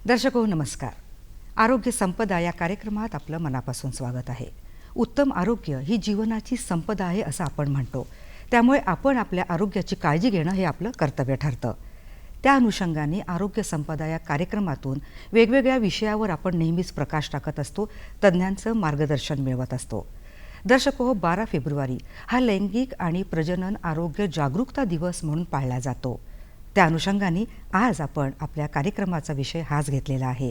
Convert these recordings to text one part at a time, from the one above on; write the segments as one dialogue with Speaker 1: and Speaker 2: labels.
Speaker 1: दर्शको नमस्कार. आरोग्य संपदा या कार्यक्रमात आपलं मनापासून स्वागत आहे. उत्तम आरोग्य ही जीवनाची संपदा आहे असं आपण म्हणतो. त्यामुळे आपण आपल्या आरोग्याची काळजी घेणं हे आपलं कर्तव्य ठरतं. त्या अनुषंगाने आरोग्य संपदा या कार्यक्रमातून वेगवेगळ्या विषयावर आपण नेहमीच प्रकाश टाकत असतो, तज्ज्ञांचं मार्गदर्शन मिळवत असतो. दर्शको, 12 फेब्रुवारी हा लैंगिक आणि प्रजनन आरोग्य जागरूकता दिवस म्हणून पाळला जातो. त्या अनुषंगाने आज आपण आपल्या कार्यक्रमाचा विषय हाच घेतलेला आहे.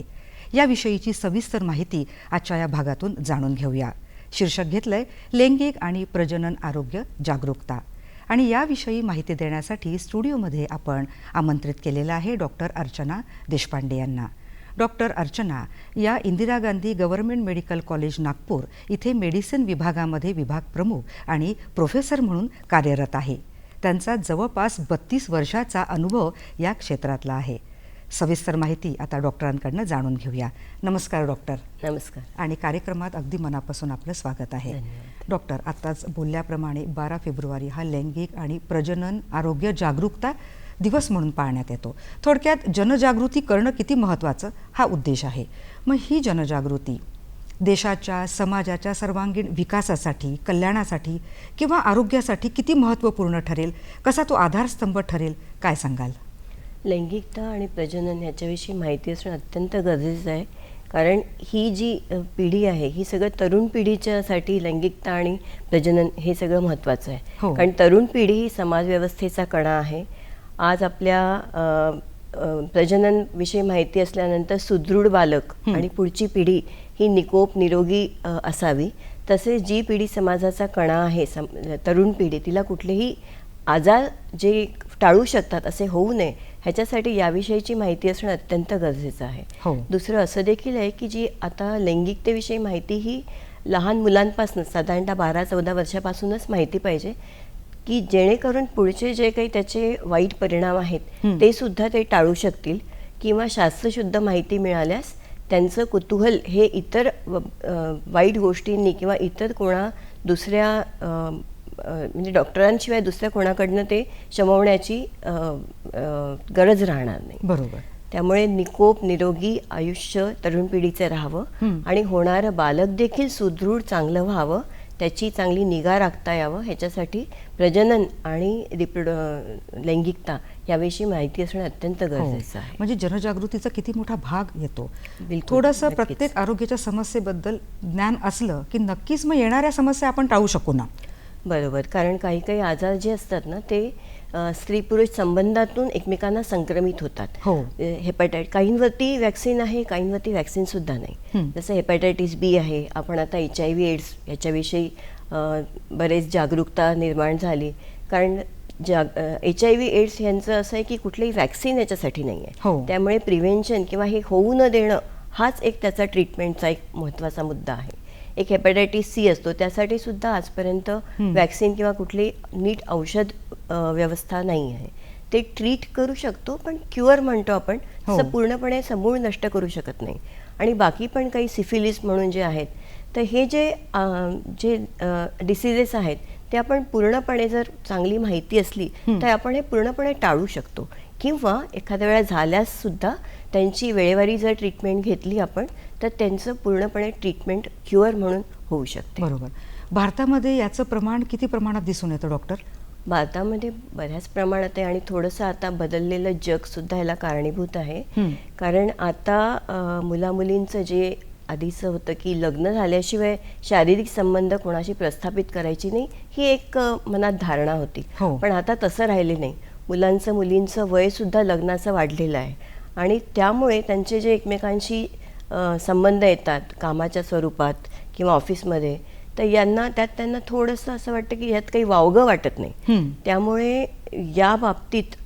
Speaker 1: याविषयीची सविस्तर माहिती आजच्या या भागातून जाणून घेऊया. शीर्षक घेतलंय लैंगिक आणि प्रजनन आरोग्य जागरूकता. आणि याविषयी माहिती देण्यासाठी स्टुडिओमध्ये आपण आमंत्रित केलेलं आहे डॉक्टर अर्चना देशपांडे यांना. डॉक्टर अर्चना या Indira Gandhi government medical college Nagpur इथे मेडिसिन विभागामध्ये विभाग प्रमुख आणि प्रोफेसर म्हणून कार्यरत आहे. त्यांचा जवळपास 32 वर्षाचा अनुभव या क्षेत्रातला आहे. सविस्तर माहिती आता डॉक्टरांकडनं जाणून घेऊया. नमस्कार डॉक्टर.
Speaker 2: नमस्कार.
Speaker 1: आणि कार्यक्रमात अगदी मनापासून आपलं स्वागत आहे. डॉक्टर, आत्ताच बोलल्याप्रमाणे 12 फेब्रुवारी हा लैंगिक आणि प्रजनन आरोग्य जागरूकता दिवस म्हणून पाळण्यात येतो. थोडक्यात जनजागृती करणं किती महत्त्वाचं हा उद्देश आहे. मग ही जनजागृती देशाच्या समाजाच्या सर्वांगीण विकासासाठी, कल्याणासाठी किंवा आरोग्यासाठी किती महत्त्वपूर्ण ठरेल, कसा तो आधारस्तंभ ठरेल, काय सांगाल?
Speaker 2: लैंगिकता आणि प्रजनन ह्याच्याविषयी माहिती असणं अत्यंत गरजेचं आहे. कारण ही जी पिढी आहे ही सगळं तरुण पिढीच्यासाठी लैंगिकता आणि प्रजनन हे सगळं महत्त्वाचं आहे. कारण तरुण पिढी ही समाजव्यवस्थेचा कणा आहे. आज आपल्या प्रजनन विषयी माहिती असल्यानंतर सुदृढ बालक आणि पुढची पिढी ही निकोप निरोगी असावी. तसेच जी पिढी समाजाचा कणा आहे, तरुण पिढी, तिला कुठलेही आजार जे टाळू शकतात असे होऊ नये ह्याच्यासाठी याविषयीची माहिती असणं अत्यंत गरजेचं आहे. दुसरं असं देखील आहे की जी आता लैंगिकतेविषयी माहिती ही लहान मुलांपासून साधारणतः 12-14 वर्षापासूनच माहिती पाहिजे, की जेणेकरून पुढचे जे काही त्याचे वाईट परिणाम आहेत ते सुद्धा ते टाळू शकतील किंवा शास्त्रशुद्ध माहिती मिळाल्यास त्यांचं कुतूहल हे इतर वाईट गोष्टींनी किंवा इतर कोणा दुसऱ्या म्हणजे डॉक्टरांशिवाय दुसऱ्या कोणाकडनं ते शमवण्याची गरज राहणार नाही.
Speaker 1: बरोबर.
Speaker 2: त्यामुळे निकोप निरोगी आयुष्य तरुण पिढीचं राहावं आणि होणारं बालक देखील सुदृढ चांगलं व्हावं, त्याची चांगली निगा राखता यावं, ह्याच्यासाठी प्रजनन आणि लैंगिकता याविषयी माहिती असणं अत्यंत गरजेचं आहे.
Speaker 1: म्हणजे जनजागृतीचा किती मोठा भाग येतो. थोडंसं प्रत्येक आरोग्याच्या समस्येबद्दल ज्ञान असलं की नक्कीच मग येणाऱ्या समस्या आपण टाळू शकू ना.
Speaker 2: बरोबर. कारण काही काही आजार जे असतात ना ते स्त्री पुरुष संबंधातून एकमेकांना संक्रमित होतात. हेपॅटायटिस काहींवरती वॅक्सिन आहे, काहींवरती वॅक्सिन सुद्धा नाही. जसं हेपॅटायटिस बी आहे. आपण आता HIV एड्स याच्याविषयी बरेच जागरूकता निर्माण झाली. कारण HIV एड्स यांचं असं आहे की कुठलीही वॅक्सिन याच्यासाठी नाही आहे. त्यामुळे प्रिव्हेन्शन किंवा हे होऊ न देणं हाच एक त्याचा ट्रीटमेंटचा एक महत्त्वाचा मुद्दा आहे. एक हेपॅटायटिस C असतो, त्यासाठी सुद्धा आजपर्यंत वॅक्सिन किंवा कुठली नीट औषध व्यवस्था नाही आहे. ते ट्रीट करू शकतो पण क्युअर म्हणतो आपण, तसं पूर्णपणे समूळ नष्ट करू शकत नाही. आणि बाकी पण काही सिफिलिस म्हणून जे आहेत, तर हे जे डिसिजेस आहेत ते आपण पूर्णपणे जर चांगली माहिती असली तर आपण हे पूर्णपणे टाळू शकतो. किंवा एखाद्या वेळा झाल्यास सुद्धा त्यांची वेळेवारी जर ट्रीटमेंट घेतली आपण तर त्यांचं पूर्णपणे ट्रीटमेंट क्युअर म्हणून होऊ शकते.
Speaker 1: बरोबर. भारतामध्ये याचं प्रमाण किती प्रमाणात दिसून येतं डॉक्टर?
Speaker 2: भारतामध्ये बऱ्याच प्रमाणात आहे आणि थोडंसं आता बदललेलं जगसुद्धा ह्याला कारणीभूत आहे. कारण आता मुलामुलींचं जे आधीचं होतं की लग्न झाल्याशिवाय शारीरिक संबंध कोणाशी प्रस्थापित करायची नाही ही एक मनात धारणा होती. पण आता तसं राहिले नाही. मुलांचं मुलींचं वयसुद्धा लग्नाचं वाढलेलं आहे आणि त्यामुळे त्यांचे जे एकमेकांशी संबंध येतात कामाच्या स्वरूपात किंवा ऑफिसमध्ये, तर त्यांना थोडंसं असं वाटतं की ह्यात काही वावगं वाटत नाही. त्यामुळे या बाबतीत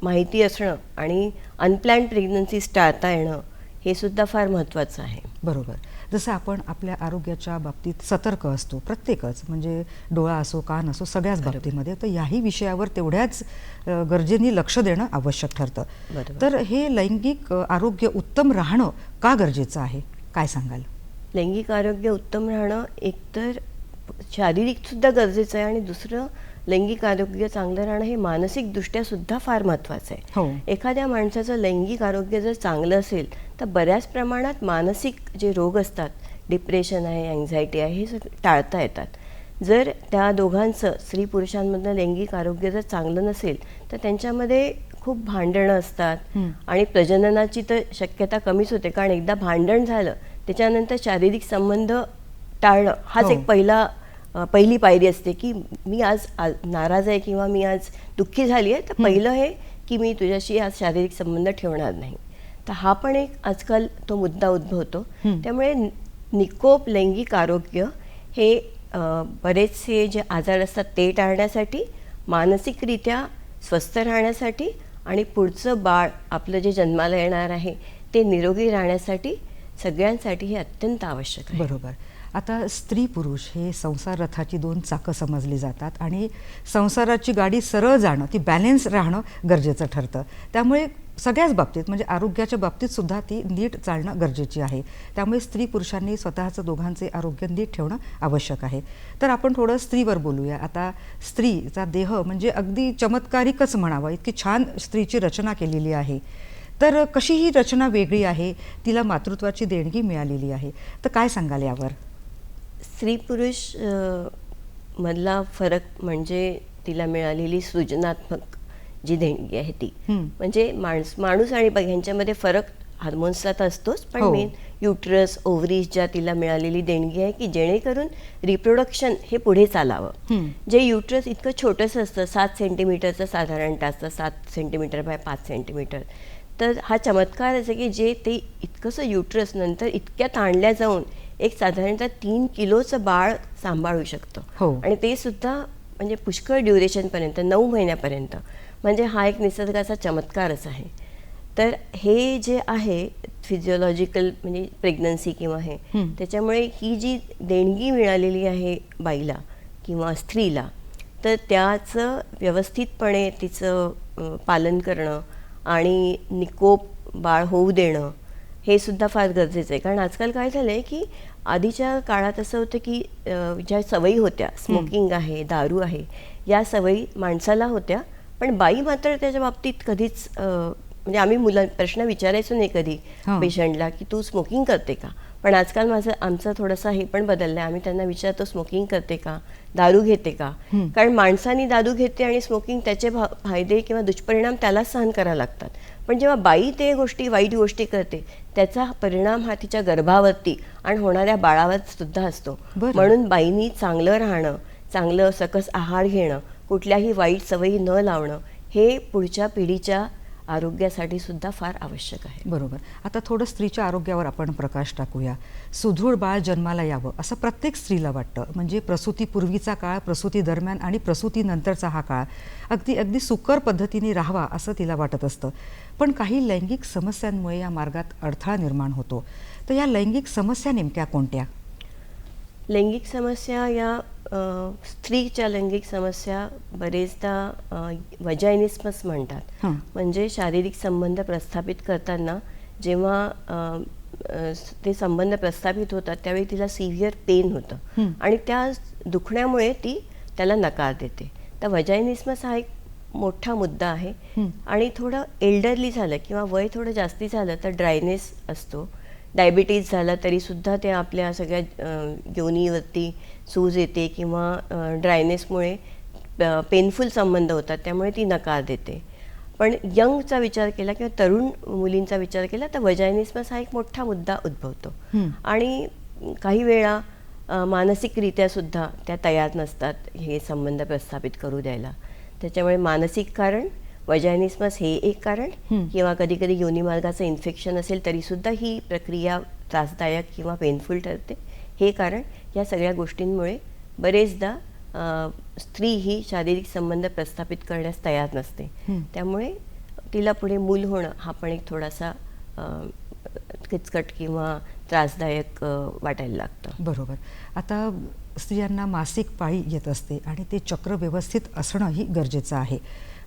Speaker 2: माहिती असणं आणि अनप्लॅन्ड प्रेग्नन्सीज टाळता येणं हे सुद्धा फार महत्त्वाचं आहे.
Speaker 1: बरोबर. जसं आपण आपल्या आरोग्याच्या बाबतीत सतर्क असतो प्रत्येकच, म्हणजे डोळा असो कान असो सगळ्याच बाबतीमध्ये, तर याही विषयावर तेवढ्याच गरजेने लक्ष देणं आवश्यक ठरतं. तर हे लैंगिक आरोग्य उत्तम राहणं का गरजेचं आहे, काय सांगाल?
Speaker 2: लैंगिक आरोग्य उत्तम राहणं एकतर शारीरिक सुद्धा गरजेचं आहे आणि दुसरं लैंगिक आरोग्य चांगलं राहणं हे मानसिकदृष्ट्या सुद्धा फार महत्त्वाचं आहे.
Speaker 1: हो.
Speaker 2: एखाद्या माणसाचं लैंगिक आरोग्य जर चांगलं असेल तर बऱ्याच प्रमाणात मानसिक जे रोग असतात, डिप्रेशन आहे, अँझायटी आहे, हे टाळता येतात. जर त्या दोघांचं, स्त्री पुरुषांमधलं लैंगिक आरोग्य जर चांगलं नसेल तर त्यांच्यामध्ये खूप भांडणं असतात आणि प्रजननाची तर शक्यता कमीच होते. कारण एकदा भांडण झालं त्याच्यानंतर शारीरिक संबंध टाळणं हाच एक पहिली पायरी असते, की मी आज नाराज आहे किंवा मी आज दुःखी झाली आहे, तर पहिलं हे की मी तुझ्याशी आज शारीरिक संबंध ठेवणार नाही. तर हा पण एक आजकाल तो मुद्दा उद्भवतो. त्यामुळे निकोप लैंगिक आरोग्य हे बरेचसे जे आजार असतात ते टाळण्यासाठी, मानसिकरित्या स्वस्थ राहण्यासाठी आणि पुढचं बाळ आपलं जे जन्माला येणार आहे ते निरोगी राहण्यासाठी सगळ्यांसाठी हे अत्यंत आवश्यक आहे.
Speaker 1: बरोबर. आता स्त्री पुरुष हे संसार रथाची 2 चाकं समजली जातात आणि संसाराची गाडी सरळ जाणं, ती बॅलन्स राहणं गरजेचं ठरतं. त्यामुळे सगळ्याच बाबतीत म्हणजे आरोग्याच्या बाबतीत सुद्धा ती नीट चालणं गरजेची आहे. त्यामुळे स्त्री पुरुषांनी स्वतःचं दोघांचे आरोग्य नीट ठेवणं आवश्यक आहे. तर आपण थोडं स्त्रीवर बोलूया. आता स्त्रीचा देह म्हणजे अगदी चमत्कारिकच म्हणावं, इतकी छान स्त्रीची रचना केलेली आहे. तर कशी ही रचना वेगळी आहे, तिला मातृत्वाची देणगी मिळालेली आहे, तर काय सांगाल यावर?
Speaker 2: स्त्री पुरुष मधला फरक म्हणजे तिला मिळालेली सृजनात्मक जी देणगी आहे ती. म्हणजे माणूस आणि ह्यांच्यामध्ये फरक हार्मोन्सचा तर असतोच, पण मेन युटरस, ओव्हरीज ज्या तिला मिळालेली देणगी आहे की जेणेकरून रिप्रोडक्शन हे पुढे चालावं. जे युटरस इतकं छोटंसं असतं, 7 सेंटीमीटरचं साधारणतः असतं, 7 सेंटीमीटर बाय 5 सेंटीमीटर. तर हा चमत्कार आहे की जे ते इतकंसं युटरस नंतर इतक्या ताणल्या जाऊन एक साधारणतः 3 किलोचं बाळ सांभाळू शकतं. आणि ते सुद्धा म्हणजे पुष्कळ ड्युरेशनपर्यंत, 9 महिन्यापर्यंत. म्हणजे हा एक निसर्गाचा चमत्कारच आहे. तर हे जे आहे फिजिओलॉजिकल म्हणजे प्रेग्नन्सी किंवा हे, त्याच्यामुळे ही जी देणगी मिळालेली आहे बाईला किंवा स्त्रीला, तर त्याचं व्यवस्थितपणे तिचं पालन करणं आणि निकोप बाळ होऊ देणं हे सुद्धा फार गरजेचं आहे. कारण आजकाल काय झालं आहे की आधीच्या काळात असं होतं की ज्या सवयी होत्या, स्मोकिंग आहे, दारू आहे, या सवयी माणसाला होत्या, पण बाई मात्र त्याच्या बाबतीत कधीच म्हणजे आम्ही प्रश्न विचारायचो नाही कधी पेशंटला की तू स्मोकिंग करते का. पण आजकाल आमचं थोडंसं हे पण बदललं आहे. आम्ही त्यांना विचारतो स्मोकिंग करते का, दारू घेते का. कारण माणसानी दारू घेते आणि स्मोकिंग त्याचे फायदे किंवा दुष्परिणाम त्यालाच सहन करायला लागतात. पण जेव्हा बाई ते वाईट गोष्टी करते त्याचा परिणाम हा तिच्या गर्भावरती आणि होणाऱ्या बाळावर सुद्धा असतो. म्हणून बाईंनी चांगलं राहणं, चांगलं सकस आहार घेणं, कुठल्याही वाईट सवयी न लावणं हे पुढच्या पिढीच्या आरोग्यासाठी सुद्धा फार आवश्यक आहे.
Speaker 1: बरोबर. आता थोडं स्त्रीच्या आरोग्यावर आपण प्रकाश टाकूया. सुदृढ बाळ जन्माला यावं असं प्रत्येक स्त्रीला वाटतं. म्हणजे प्रसूतीपूर्वीचा काळ, प्रसूती दरम्यान आणि प्रसूतीनंतरचा हा काळ अगदी सुकर पद्धतीने राहावा असं तिला वाटत असतं. पण काही लैंगिक समस्यांमुळे या मार्गात अडथळा निर्माण होतो. तर या लैंगिक समस्या नेमक्या कोणत्या?
Speaker 2: लैंगिक समस्या या स्त्रीच्या लैंगिक समस्या बरेचदा वजायनिस्मस म्हणतात. म्हणजे शारीरिक संबंध प्रस्थापित करताना जेव्हा ते संबंध प्रस्थापित होतात त्यावेळी तिला सिव्हिअर पेन होतं आणि त्या दुखण्यामुळे ती त्याला नकार देते. तर वजायनिस्मस हा एक मोठा मुद्दा आहे. आणि थोडं एल्डरली झालं किंवा वय थोडं जास्ती झालं तर ड्रायनेस असतो. डायबिटीज झाला तरीसुद्धा ते आपल्या सगळ्या योनीवरती सूज येते किंवा ड्रायनेसमुळे पेनफुल संबंध होतात, त्यामुळे ती नकार देते. पण यंगचा विचार केला किंवा तरुण मुलींचा विचार केला तर वजायनिस्मस हा एक मोठा मुद्दा उद्भवतो. आणि काही वेळा मानसिकरित्या सुद्धा त्या तयार नसतात हे संबंध प्रस्थापित करू द्यायला. त्याच्यामुळे मानसिक कारण, वजायनिस्मस हे एक कारण, किंवा कधी कधी योनिमार्गाचं इन्फेक्शन असेल तरीसुद्धा ही प्रक्रिया त्रासदायक किंवा पेनफुल ठरते, हे कारण. या सगळ्या गोष्टींमुळे बरेचदा स्त्री ही शारीरिक संबंध प्रस्थापित करण्यास तयार नसते. त्यामुळे तिला पुढे मूल होणं हा पण एक थोडासा किचकट किंवा त्रासदायक वाटायला लागतं.
Speaker 1: बरोबर. आता स्त्रियांना मासिक पाळी येत असते आणि ते चक्र व्यवस्थित असणंही गरजेचं आहे.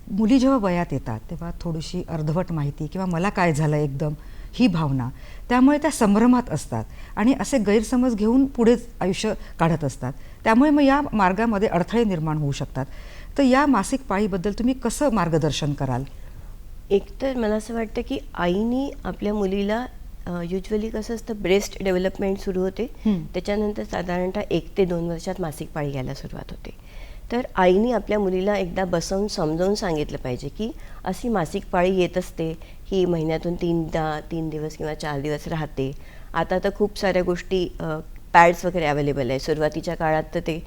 Speaker 1: मुली जेव्हा वयात येतात तेव्हा थोडीशी अर्धवट माहिती किंवा मला काय झालं एकदम ही भावना, त्यामुळे त्या संभ्रमात असतात आणि असे गैरसमज घेऊन पुढे आयुष्य काढत असतात. त्यामुळे मग या मार्गामध्ये अडथळे निर्माण होऊ शकतात. तर या मासिक पाळीबद्दल तुम्ही कसं मार्गदर्शन कराल?
Speaker 2: एकतर मला असं वाटतं की आईनी आपल्या मुलीला युजली कसं असतं, ब्रेस्ट डेव्हलपमेंट सुरू होते, त्याच्यानंतर साधारणतः 1 ते 2 वर्षात मासिक पाळी यायला सुरुवात होते. तर आईनी आपल्या मुलीला एकदा बसवून समजावून सांगितलं पाहिजे की अशी मासिक पाळी येत असते, ही महिन्यातून 3 दिवस किंवा 4 दिवस राहते. आता तर खूप साऱ्या गोष्टी, पॅड्स वगैरे अवेलेबल आहे. सुरुवातीच्या काळात तर ते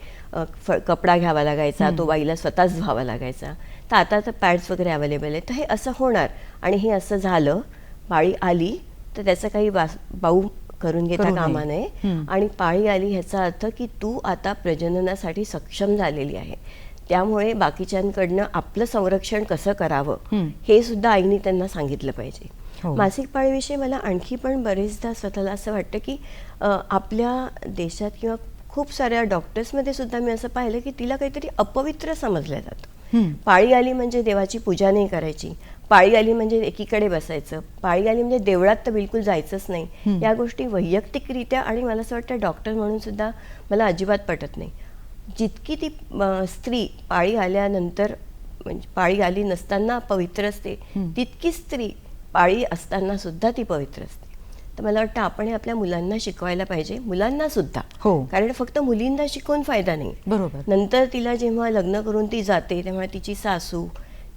Speaker 2: कपडा घ्यावा लागायचा, तो बाईला स्वतःच धुवावा लागायचा. तर आता तर पॅड्स वगैरे अवेलेबल आहे. तर हे असं होणार आणि हे असं झालं, पाळी आली तर त्याचं काही बाऊ करून घेता कामा नये. आणि पाळी आली ह्याचा अर्थ की तू आता प्रजननासाठी सक्षम झालेली आहे. त्यामुळे बाकीच्यांकडनं आपलं संरक्षण कसं करावं हे सुद्धा आईने त्यांना सांगितलं पाहिजे. मासिक पाळीविषयी मला आणखी पण बरेचदा स्वतःला असं वाटतं की आपल्या देशात किंवा खूप साऱ्या डॉक्टर्समध्ये सुद्धा मी असं पाहिलं की तिला काहीतरी अपवित्र समजलं जातं. पाळी आली म्हणजे देवाची पूजा नाही करायची, पाळी आली म्हणजे एकीकडे बसायचं, पाळी आली म्हणजे देवळात तर बिलकुल जायचंच नाही. या गोष्टी वैयक्तिकरित्या आणि मला असं वाटतं डॉक्टर म्हणून सुद्धा मला अजिबात पटत नाही. जितकी ती स्त्री पाळी आल्यानंतर, म्हणजे पाळी आली नसताना पवित्र असते, तितकी स्त्री पाळी असताना सुद्धा ती पवित्र असते. तर मला वाटतं आपण हे आपल्या मुलांना शिकवायला पाहिजे, मुलांना सुद्धा. कारण फक्त मुलींना शिकवून फायदा नाही.
Speaker 1: बरोबर.
Speaker 2: नंतर तिला जेव्हा लग्न करून ती जाते तेव्हा तिची सासू,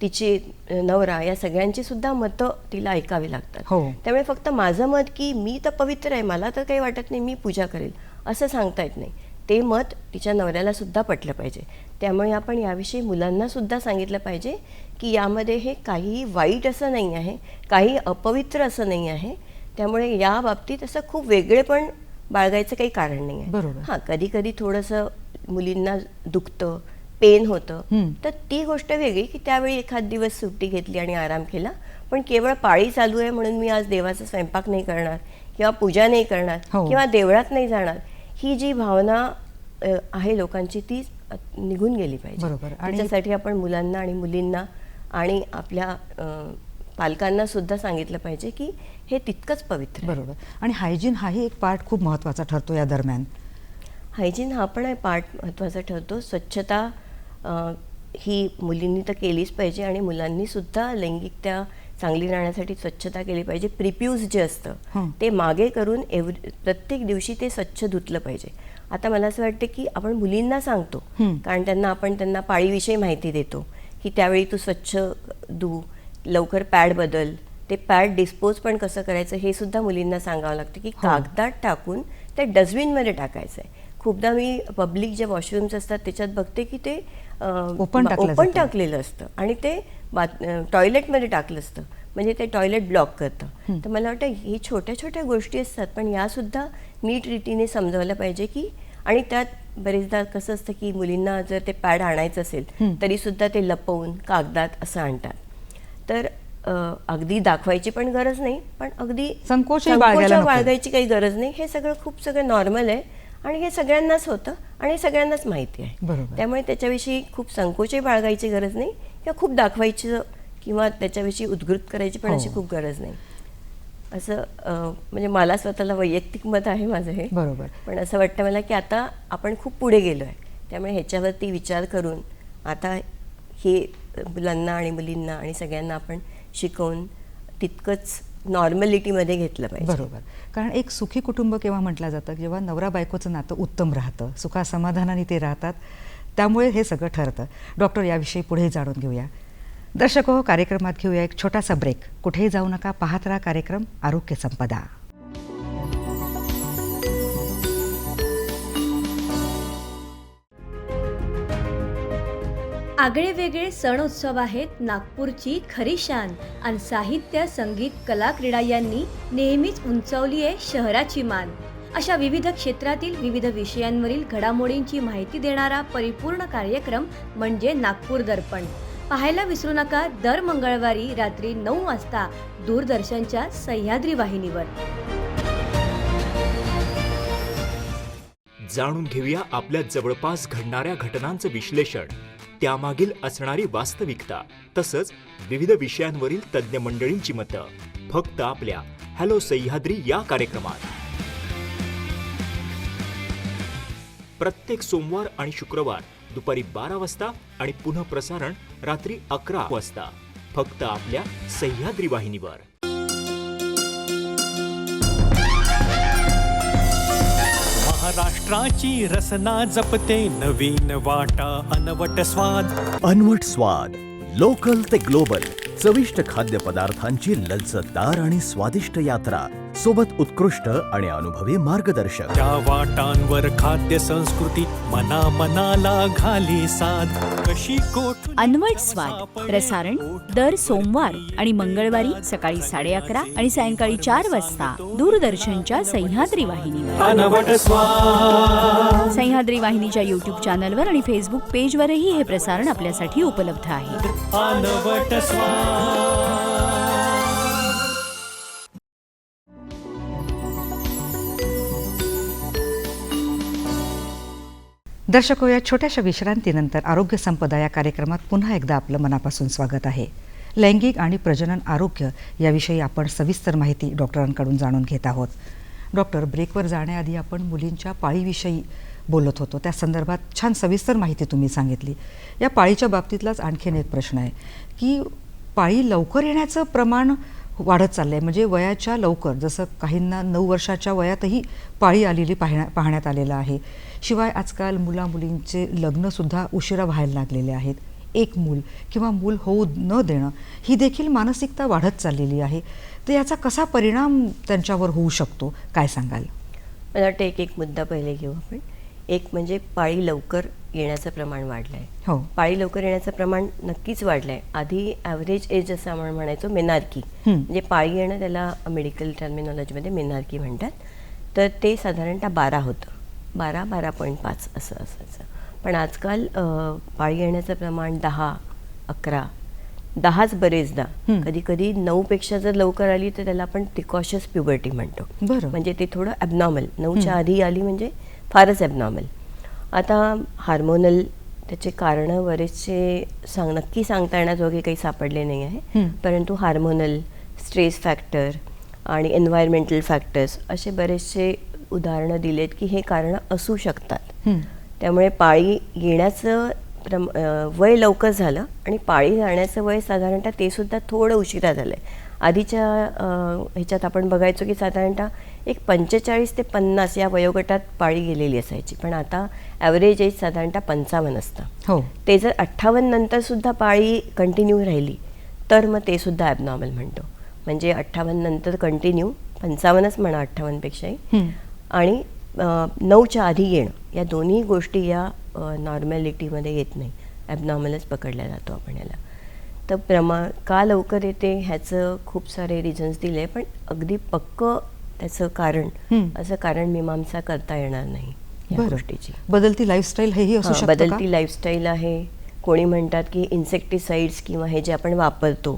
Speaker 2: तिचे नवरा, या सगळ्यांची सुद्धा मतं तिला ऐकावी लागतात. त्यामुळे फक्त माझं मत की मी तर पवित्र आहे, मला तर काही वाटत नाही, मी पूजा करेल, असं सांगता येत नाही. ते मत तिच्या नवऱ्याला सुद्धा पटलं पाहिजे. त्यामुळे आपण याविषयी मुलांना सुद्धा सांगितलं पाहिजे की यामध्ये हे काहीही वाईट असं नाही आहे, काही अपवित्र असं नाही आहे. त्यामुळे या बाबतीत असं खूप वेगळेपण बाळगायचं काही कारण नाही आहे. हां, कधी कधी थोडंसं मुलींना दुखतं, पेन होतं, तर ती गोष्ट वेगळी की त्यावेळी एखाद दिवस सुट्टी घेतली आणि आराम केला. पण केवळ पाळी चालू आहे म्हणून मी आज देवाचा स्वयंपाक नाही करणार किंवा पूजा नाही करणार किंवा देवळात नाही जाणार, ही जी भावना आहे लोकांची ती निघून गेली पाहिजे. त्याच्यासाठी आपण मुलांना आणि मुलींना आणि आपल्या पालकांना सुद्धा सांगितलं पाहिजे की हे तितकंच पवित्र आहे.
Speaker 1: बरोबर. आणि हायजीन हाही एक पार्ट खूप महत्त्वाचा ठरतो या दरम्यान.
Speaker 2: हायजीन हा पण पार्ट महत्त्वाचा ठरतो. स्वच्छता ही मुलींनी तर केलीच पाहिजे आणि मुलांनी सुद्धा लैंगिकता चांगली राहण्यासाठी स्वच्छता केली पाहिजे. प्रिप्यूज जे असतं ते मागे करून प्रत्येक दिवशी ते स्वच्छ धुतलं पाहिजे. आता मला असं वाटतं की आपण मुलींना सांगतो कारण आपण त्यांना पाळीविषयी माहिती देतो की त्यावेळी तू स्वच्छ धु, लवकर पॅड बदल, ते पॅड डिस्पोज पण कसं करायचं हे सुद्धा मुलींना सांगावं लागतं की कागदात टाकून ते डस्टबिनमध्ये टाकायचं आहे. खूपदा मी पब्लिक जे वॉशरूम्स असतात त्याच्यात बघते की ते ओपन टाकलेलं असतं आणि ते टॉयलेटमध्ये टाकलं असतं, म्हणजे ते टॉयलेट ब्लॉक करतं. तर मला वाटतं ही छोट्या छोट्या गोष्टी असतात पण यासुद्धा नीट रीतीने समजावलं पाहिजे की. आणि त्यात बरेचदा कसं असतं की मुलींना जर ते पॅड आणायचं असेल तरीसुद्धा ते लपवून कागदात असं आणतात. तर अगदी दाखवायची पण गरज नाही, पण अगदी संकोच बाळगायची काही गरज नाही. हे सगळं नॉर्मल आहे आणि हे सगळ्यांनाच होतं आणि सगळ्यांनाच माहिती आहे. त्यामुळे त्याच्याविषयी खूप संकोचही बाळगायची गरज नाही किंवा खूप दाखवायचं किंवा त्याच्याविषयी उद्घृत करायची पण अशी खूप गरज नाही. असं म्हणजे मला स्वतःला वैयक्तिक मत आहे माझं हे. बरोबर. पण असं वाटतं मला की आता आपण खूप पुढे गेलो आहे, त्यामुळे ह्याच्यावरती विचार करून आता हे मुलांना आणि मुलींना आणि सगळ्यांना आपण शिकवून तितकंच नॉर्मॅलिटीमध्ये घेतलं पाहिजे.
Speaker 1: बरोबर. कारण एक सुखी कुटुंब केव्हा म्हटलं जातं जेव्हा नवरा बायकोचं नातं उत्तम राहतं, सुखासमाधानाने ते राहतात, त्यामुळे हे सगळं ठरतं. डॉक्टर, याविषयी पुढे जाणून घेऊया. दर्शक हो, कार्यक्रमात घेऊया एक छोटासा ब्रेक. कुठेही जाऊ नका, पाहत राहा कार्यक्रम आरोग्य संपदा.
Speaker 3: आगळे वेगळे सण उत्सव आहेत नागपूरची खरी शान आणि साहित्य, संगीत, कला, क्रीडा यांनी नेहमीच उंचावली आहे शहराची मान. अशा विविध क्षेत्रातील विविध विषयांवरील घडामोडींची माहिती देणारा परिपूर्ण कार्यक्रम म्हणजे नागपूर दर्पण. पाहायला विसरू नका दर मंगळवारी रात्री 9 वाजता दूरदर्शनच्या सह्याद्री वाहिनीवर.
Speaker 4: जाणून घेऊया आपल्या जवळपास घडणाऱ्या घटनांचं विश्लेषण त्यामागील असणारी वास्तविकता तसंच विविध विषयांवरील तज्ज्ञ मंडळींची मतं फक्त आपल्या हॅलो सह्याद्री या कार्यक्रमात. प्रत्येक सोमवार आणि शुक्रवार दुपारी 12 वाजता आणि पुनः प्रसारण रात्री 11 वाजता फक्त आपल्या सह्याद्री वाहिनीवर.
Speaker 5: महाराष्ट्राची रसना जपते नवीन वाटा अनवट स्वाद.
Speaker 6: अनवट स्वाद लोकल ते ग्लोबल चविष्ट खाद्यपदार्थांची लज्जतदार आणि स्वादिष्ट यात्रा सोबत उत्कृष्ट आणि अनुभवी मार्गदर्शक.
Speaker 5: त्या वाटांवर खाद्य संस्कृती मना मनाला घाली साध. कशी कोठ
Speaker 7: अनवट स्वाद प्रसारण दर सोमवार आणि मंगळवारी सकाळी 11:30 आणि सायंकाळी 4 वाजता दूरदर्शनच्या सह्याद्री वाहिनीवर.
Speaker 5: अनवट स्वाद.
Speaker 7: सह्याद्री वाहिनीच्या YouTube चॅनलवर आणि फेसबुक पेजवरही हे प्रसारण आपल्यासाठी उपलब्ध आहे.
Speaker 5: अनवट स्वाद.
Speaker 1: दर्शको, या छोट्याशा विश्रांतीनंतर आरोग्य संपदा या कार्यक्रमात पुन्हा एकदा आपलं मनापासून स्वागत आहे. लैंगिक आणि प्रजनन आरोग्य याविषयी आपण सविस्तर माहिती डॉक्टरांकडून जाणून घेत आहोत. डॉक्टर, ब्रेकवर जाण्याआधी आपण मुलींच्या पाळीविषयी बोलत होतो. त्या संदर्भात छान सविस्तर माहिती तुम्ही सांगितली. या पाळीच्या बाबतीतलाच आणखीन एक प्रश्न आहे की पाळी लवकर येण्याचं प्रमाण वाढत चाललं आहे. म्हणजे वयाच्या लवकर, जसं काहींना 9 वर्षाच्या वयातही पाळी आलेली पाहण्यात आलेलं आहे. शिवाय आजकाल मुलामुलींचे लग्नसुद्धा उशिरा व्हायला लागलेले आहेत. एक मूल किंवा मूल होऊ न देणं ही देखील मानसिकता वाढत चाललेली आहे. तर याचा कसा परिणाम त्यांच्यावर होऊ शकतो, काय सांगाल?
Speaker 2: मला वाटतं एक मुद्दा पहिले घेऊ आपण. एक म्हणजे पाळी लवकर येण्याचं प्रमाण वाढलं आहे.
Speaker 1: हो.
Speaker 2: पाळी लवकर येण्याचं प्रमाण नक्कीच वाढलं आहे. आधी ॲव्हरेज एज असं आपण म्हणायचो मेनार्की, म्हणजे पाळी येणं त्याला मेडिकल टर्मिनॉलॉजीमध्ये मेनार्की म्हणतात. तर ते साधारणतः 12 होतं, 12.5 असं असायचं. पण आजकाल पाळी येण्याचं प्रमाण 10, 11, 10च बरेचदा, कधी कधी 9पेक्षा जर लवकर आली तर त्याला आपण प्रिकॉशियस प्युबर्टी म्हणतो.
Speaker 1: बरं.
Speaker 2: म्हणजे ते थोडं ॲबनॉर्मल, 9च्या आधी आली म्हणजे फारच ॲबनॉर्मल. आता हार्मोनल त्याचे कारणं बरेचसे नक्की सांगता येण्याजोगे काही सापडले नाही आहे. परंतु हार्मोनल, स्ट्रेस फॅक्टर आणि एन्व्हायरमेंटल फॅक्टर्स असे बरेचसे उदाहरणं दिलेत की हे कारणं असू शकतात. त्यामुळे पाळी येण्याचं वय लवकर झालं आणि पाळी जाण्याचं वय साधारणतः ते सुद्धा थोडं उशिरा झालं आहे. आधीच्या ह्याच्यात आपण बघायचो की साधारणतः एक 45 ते 50 या वयोगटात पाळी गेलेली असायची. पण आता ॲव्हरेज एज साधारणतः 55 असतं.
Speaker 1: हो.
Speaker 2: ते जर 58 नंतर सुद्धा पाळी कंटिन्यू राहिली तर मग ते सुद्धा ॲबनॉर्मल म्हणतो. म्हणजे 58 नंतर कंटिन्यू, 55च म्हणा 58पेक्षाही, आणि 9च्या आधी येणं, या दोन्ही गोष्टी या नॉर्मॅलिटीमध्ये येत नाही, ॲबनॉर्मलच पकडल्या जातो आपण याला. तर का लवकर येते ह्याचं खूप सारे रिझन्स दिले, पण अगदी पक्क त्याचं कारण असं कारण मीमांसा करता येणार नाही या गोष्टीची.
Speaker 1: बदलती लाईफस्टाईल हेही असू शकतं.
Speaker 2: बदलती लाईफस्टाईल आहे. कोणी म्हणतात की इन्सेक्टिसाइड्स किंवा हे जे आपण वापरतो,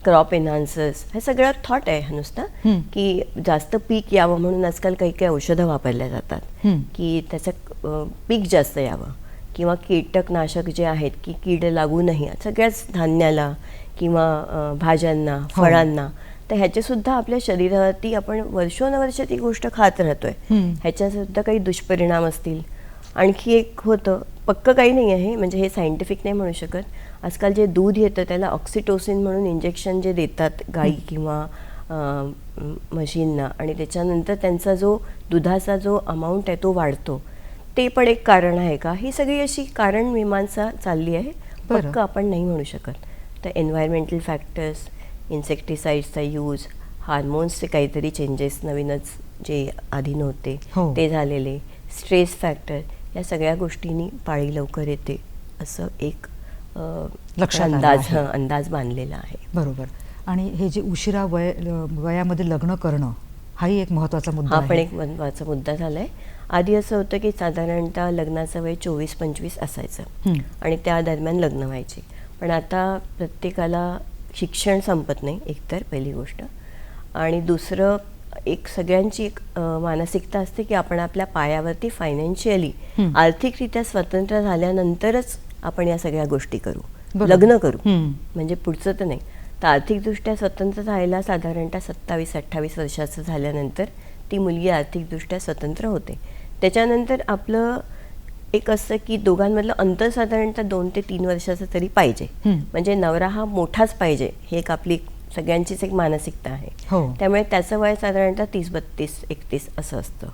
Speaker 2: क्रॉप एनहान्सर्स, हे सगळं थॉट आहे हा नुसता, की जास्त पीक यावं म्हणून आजकाल काही काही औषधं वापरल्या जातात की त्याचं पीक जास्त यावं, किंवा कीटकनाशक जे आहेत की कीड लागू नये सगळ्याच धान्याला किंवा भाज्यांना, फळांना. तर ह्याचे सुद्धा आपल्या शरीरावरती आपण वर्षोनवर्ष ती गोष्ट खात राहतोय, ह्याच्या सुद्धा काही दुष्परिणाम असतील. आणखी एक होतं, पक्क काही नाही आहे, म्हणजे हे सायंटिफिक नाही म्हणू शकत. आजकाल जे दूध येतं त्याला ऑक्सिटोसिन म्हणून इंजेक्शन जे देतात गाई किंवा म्हशींना, आणि त्याच्यानंतर त्यांचा जो दुधाचा जो अमाऊंट आहे तो वाढतो, ते पण एक कारण आहे का? ही सगळी अशी कारण मीमांसा चालली आहे, पक्क आपण नाही म्हणू शकत. तर एन्व्हायरमेंटल फॅक्टर्स, इन्सेक्टिसाइड्सचा यूज, हार्मोन्सचे काहीतरी चेंजेस नवीनच जे आधी नव्हते ते झालेले, स्ट्रेस फॅक्टर, या सगळ्या गोष्टींनी पाळी लवकर येते असं एक अंदाज बांधलेला आहे.
Speaker 1: बरोबर. आणि हे जे उशिरा वयामध्ये लग्न करणं हाही एक महत्त्वाचा मुद्दा आहे.
Speaker 2: हा पण एक महत्त्वाचा मुद्दा झाला आहे. आधी असं होतं की साधारणतः लग्नाचं वय 24-25 असायचं आणि त्या दरम्यान लग्न व्हायचे. पण आता प्रत्येकाला शिक्षण संपत नाही, एकतर पहिली गोष्ट, आणि दुसरं एक सगळ्यांची एक मानसिकता असते की आपण आपल्या पायावरती फायनान्शियली आर्थिकरित्या स्वतंत्र झाल्यानंतरच आपण या सगळ्या गोष्टी करू,
Speaker 1: बरोबर.
Speaker 2: लग्न करू,
Speaker 1: हम्म.
Speaker 2: म्हणजे पुढचं तर नाही. तर आर्थिकदृष्ट्या स्वतंत्र राहायला साधारणतः 27-28 वर्षाचं झाल्यानंतर ती मुलगी आर्थिकदृष्ट्या स्वतंत्र होते. त्याच्यानंतर आपलं एक असं की दोघांमधलं अंतर साधारणतः 2 ते 3 वर्षाचं तरी पाहिजे. म्हणजे नवरा हा मोठाच पाहिजे, हे एक आपली सगळ्यांचीच एक मानसिकता आहे.
Speaker 1: हो.
Speaker 2: त्यामुळे त्याचं वय साधारणतः 30-32-31 असं असतं.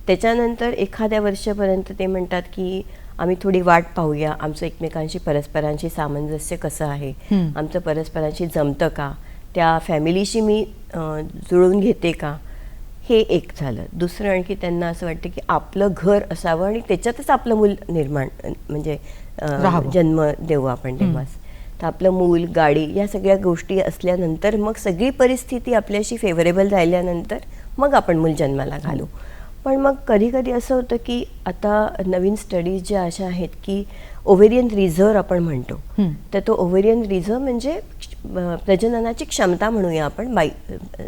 Speaker 2: त्याच्यानंतर एखाद्या वर्षापर्यंत ते म्हणतात की आम्ही थोडी वाट पाहूया, आमचं एकमेकांशी परस्परांशी सामंजस्य कसं आहे, आमचं परस्परांशी जमतं का, त्या फॅमिलीशी मी जुळवून घेते का, हे एक झालं. दुसरं आणखी त्यांना असं वाटतं की आपलं घर असावं आणि त्याच्यातच आपलं मूल निर्माण म्हणजे
Speaker 1: राहावं.
Speaker 2: जन्म देऊ आपण तेव्हाच. तर आपलं मूल, गाडी या सगळ्या गोष्टी असल्यानंतर मग सगळी परिस्थिती आपल्याशी फेवरेबल राहिल्यानंतर मग आपण मूल जन्माला घालू. पण मग कधी कधी असं होतं की आता नवीन स्टडीज ज्या अशा आहेत की ओव्हेरियन रिझर्व आपण म्हणतो, तर तो ओव्हेरियन रिझर्व म्हणजे प्रजननाची क्षमता म्हणूया आपण,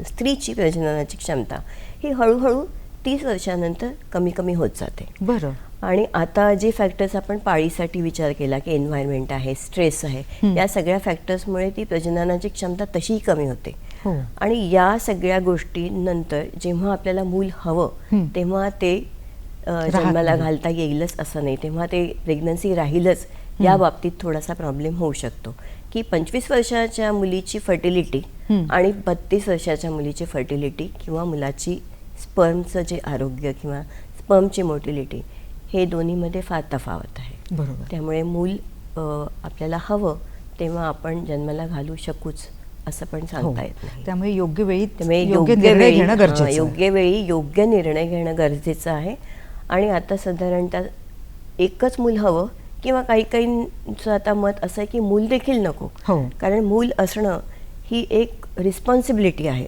Speaker 2: स्त्रीची प्रजननाची क्षमता ही हळूहळू 30 वर्षानंतर कमी कमी होत जाते.
Speaker 1: बरं.
Speaker 2: आणि आता जे फॅक्टर्स आपण पाळीसाठी विचार केला की एन्व्हायरमेंट आहे, स्ट्रेस आहे, या सगळ्या फॅक्टर्समुळे ती प्रजननाची क्षमता तशीही कमी होते.
Speaker 1: हो.
Speaker 2: आणि या सगळ्या गोष्टींनंतर जेव्हा आपल्याला मूल हवं तेव्हा ते जन्माला घालता येईलच असं नाही, तेव्हा ते प्रेग्नन्सी राहीलच या बाबतीत थोडासा प्रॉब्लेम होऊ शकतो की 25 वर्षाच्या मुलीची फर्टिलिटी आणि 32 वर्षाच्या मुलीची फर्टिलिटी किंवा मुलाची स्पर्मचं जे आरोग्य किंवा स्पर्मची मोटिलिटी हे दोन्हीमध्ये फार तफावत आहे.
Speaker 1: बरोबर.
Speaker 2: त्यामुळे मूल आपल्याला हवं तेव्हा आपण जन्माला घालू शकूच असं पण सांगता येत नाही.
Speaker 1: त्यामुळे योग्य वेळी
Speaker 2: त्यामुळे
Speaker 1: योग्य निर्णय घेणं गरजेचं आहे.
Speaker 2: योग्य वेळी योग्य निर्णय घेणं गरजेचं आहे. आणि आता साधारणतः एकच मूल हवं किंवा काही काहींचं आता मत असं आहे की मूल देखील नको, कारण मूल असणं ही एक रिस्पॉन्सिबिलिटी आहे.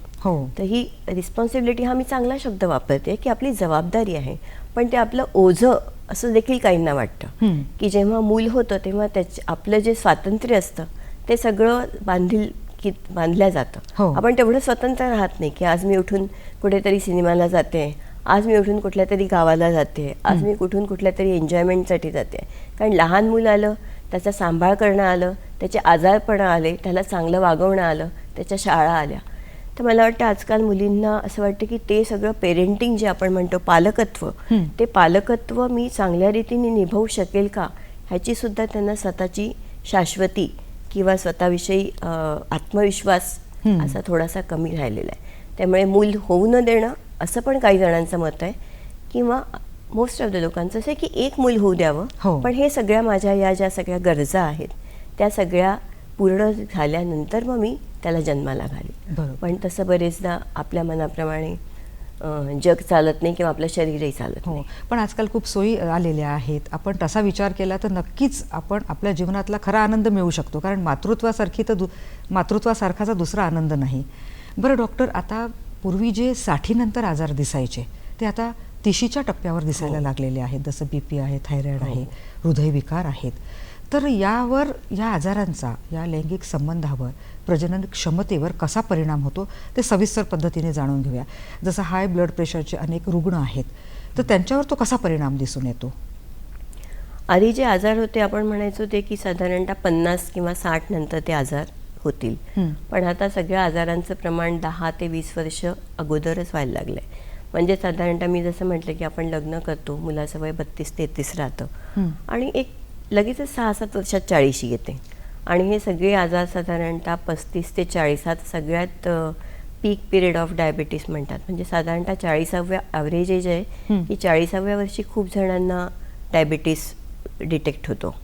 Speaker 2: तर ही रिस्पॉन्सिबिलिटी हा मी चांगला शब्द वापरते की आपली जबाबदारी आहे, पण ते आपलं ओझं असं देखील काहींना वाटतं की जेव्हा मूल होतं तेव्हा आपलं जे स्वातंत्र्य असतं ते सगळं बांधल्या जातं. आपण तेवढं स्वतंत्र राहत नाही की आज मी उठून कुठेतरी सिनेमाला जाते, आज मी उठून कुठल्या तरी गावाला जाते, आज मी कुठल्या तरी एन्जॉयमेंटसाठी जाते. कारण लहान मूल आलं, त्याचा सांभाळ करणं आलं, त्याचे आजारपणं आले, त्याला चांगलं वागवणं आलं, त्याच्या शाळा आल्या. तर मला वाटतं आजकाल मुलींना असं वाटतं की ते सगळं पेरेंटिंग जे आपण म्हणतो पालकत्व, ते पालकत्व मी चांगल्या रीतीने निभावू शकेल का ह्याची सुद्धा त्यांना स्वतःची शाश्वती किंवा स्वतःविषयी आत्मविश्वास असा थोडासा कमी राहिलेला आहे. त्यामुळे मूल होऊ न देणं असं पण काही जणांचं मत आहे, किंवा मोस्ट ऑफ द लोकांचं असं आहे की एक मूल होऊ द्यावं, पण हे सगळ्या माझ्या या ज्या सगळ्या गरजा आहेत त्या सगळ्या पूर्ण झाल्यानंतर मग मी त्याला जन्माला घाली. पण तसं बरेचदा आपल्या मनाप्रमाणे जग चालत नाही किंवा आपलं शरीरही चालत नाही.
Speaker 1: पण आजकाल खूप सोयी आलेल्या आहेत. आपण तसा विचार केला तर नक्कीच आपण आपल्या जीवनातला खरा आनंद मिळवू शकतो, कारण मातृत्वासारखाचा दुसरा आनंद नाही. बरं डॉक्टर, आता पूर्वी जे 60 नंतर आजार दिसायचे ते आता 30च्या टप्प्यावर दिसायला लागलेले आहेत, जसं BP आहे, थायरॉइड आहे, हृदयविकार आहेत. तर यावर, या आजारांचा या लैंगिक संबंधावर, प्रजनन क्षमतेवर कसा परिणाम होतो ते सविस्तर पद्धतीने जाणून घेऊया. जसं हाय ब्लड प्रेशरचे अनेक रुग्ण आहेत, तर त्यांच्यावर तो कसा परिणाम दिसून येतो?
Speaker 2: आधी जे आजार होते आपण म्हणायचो ते की साधारणतः 50 किंवा 60 नंतर ते आजार होतील, पण आता सगळ्या आजारांचं प्रमाण 10 ते 20 वर्ष अगोदरच व्हायला लागलं आहे. म्हणजे साधारणतः मी जसं म्हटलं की आपण लग्न करतो, मुलाचं वय 32-33 राहतं आणि एक लगेचच 6-7 वर्षात 40 येते, आणि हे सगळे आजार साधारणतः 35 ते 40 हा सगळ्यात पीक पिरियड ऑफ डायबिटीस म्हणतात. म्हणजे साधारणतः 40व्या ॲव्हरेज एज आहे की 40व्या वर्षी खूप जणांना डायबिटीस डिटेक्ट होतो.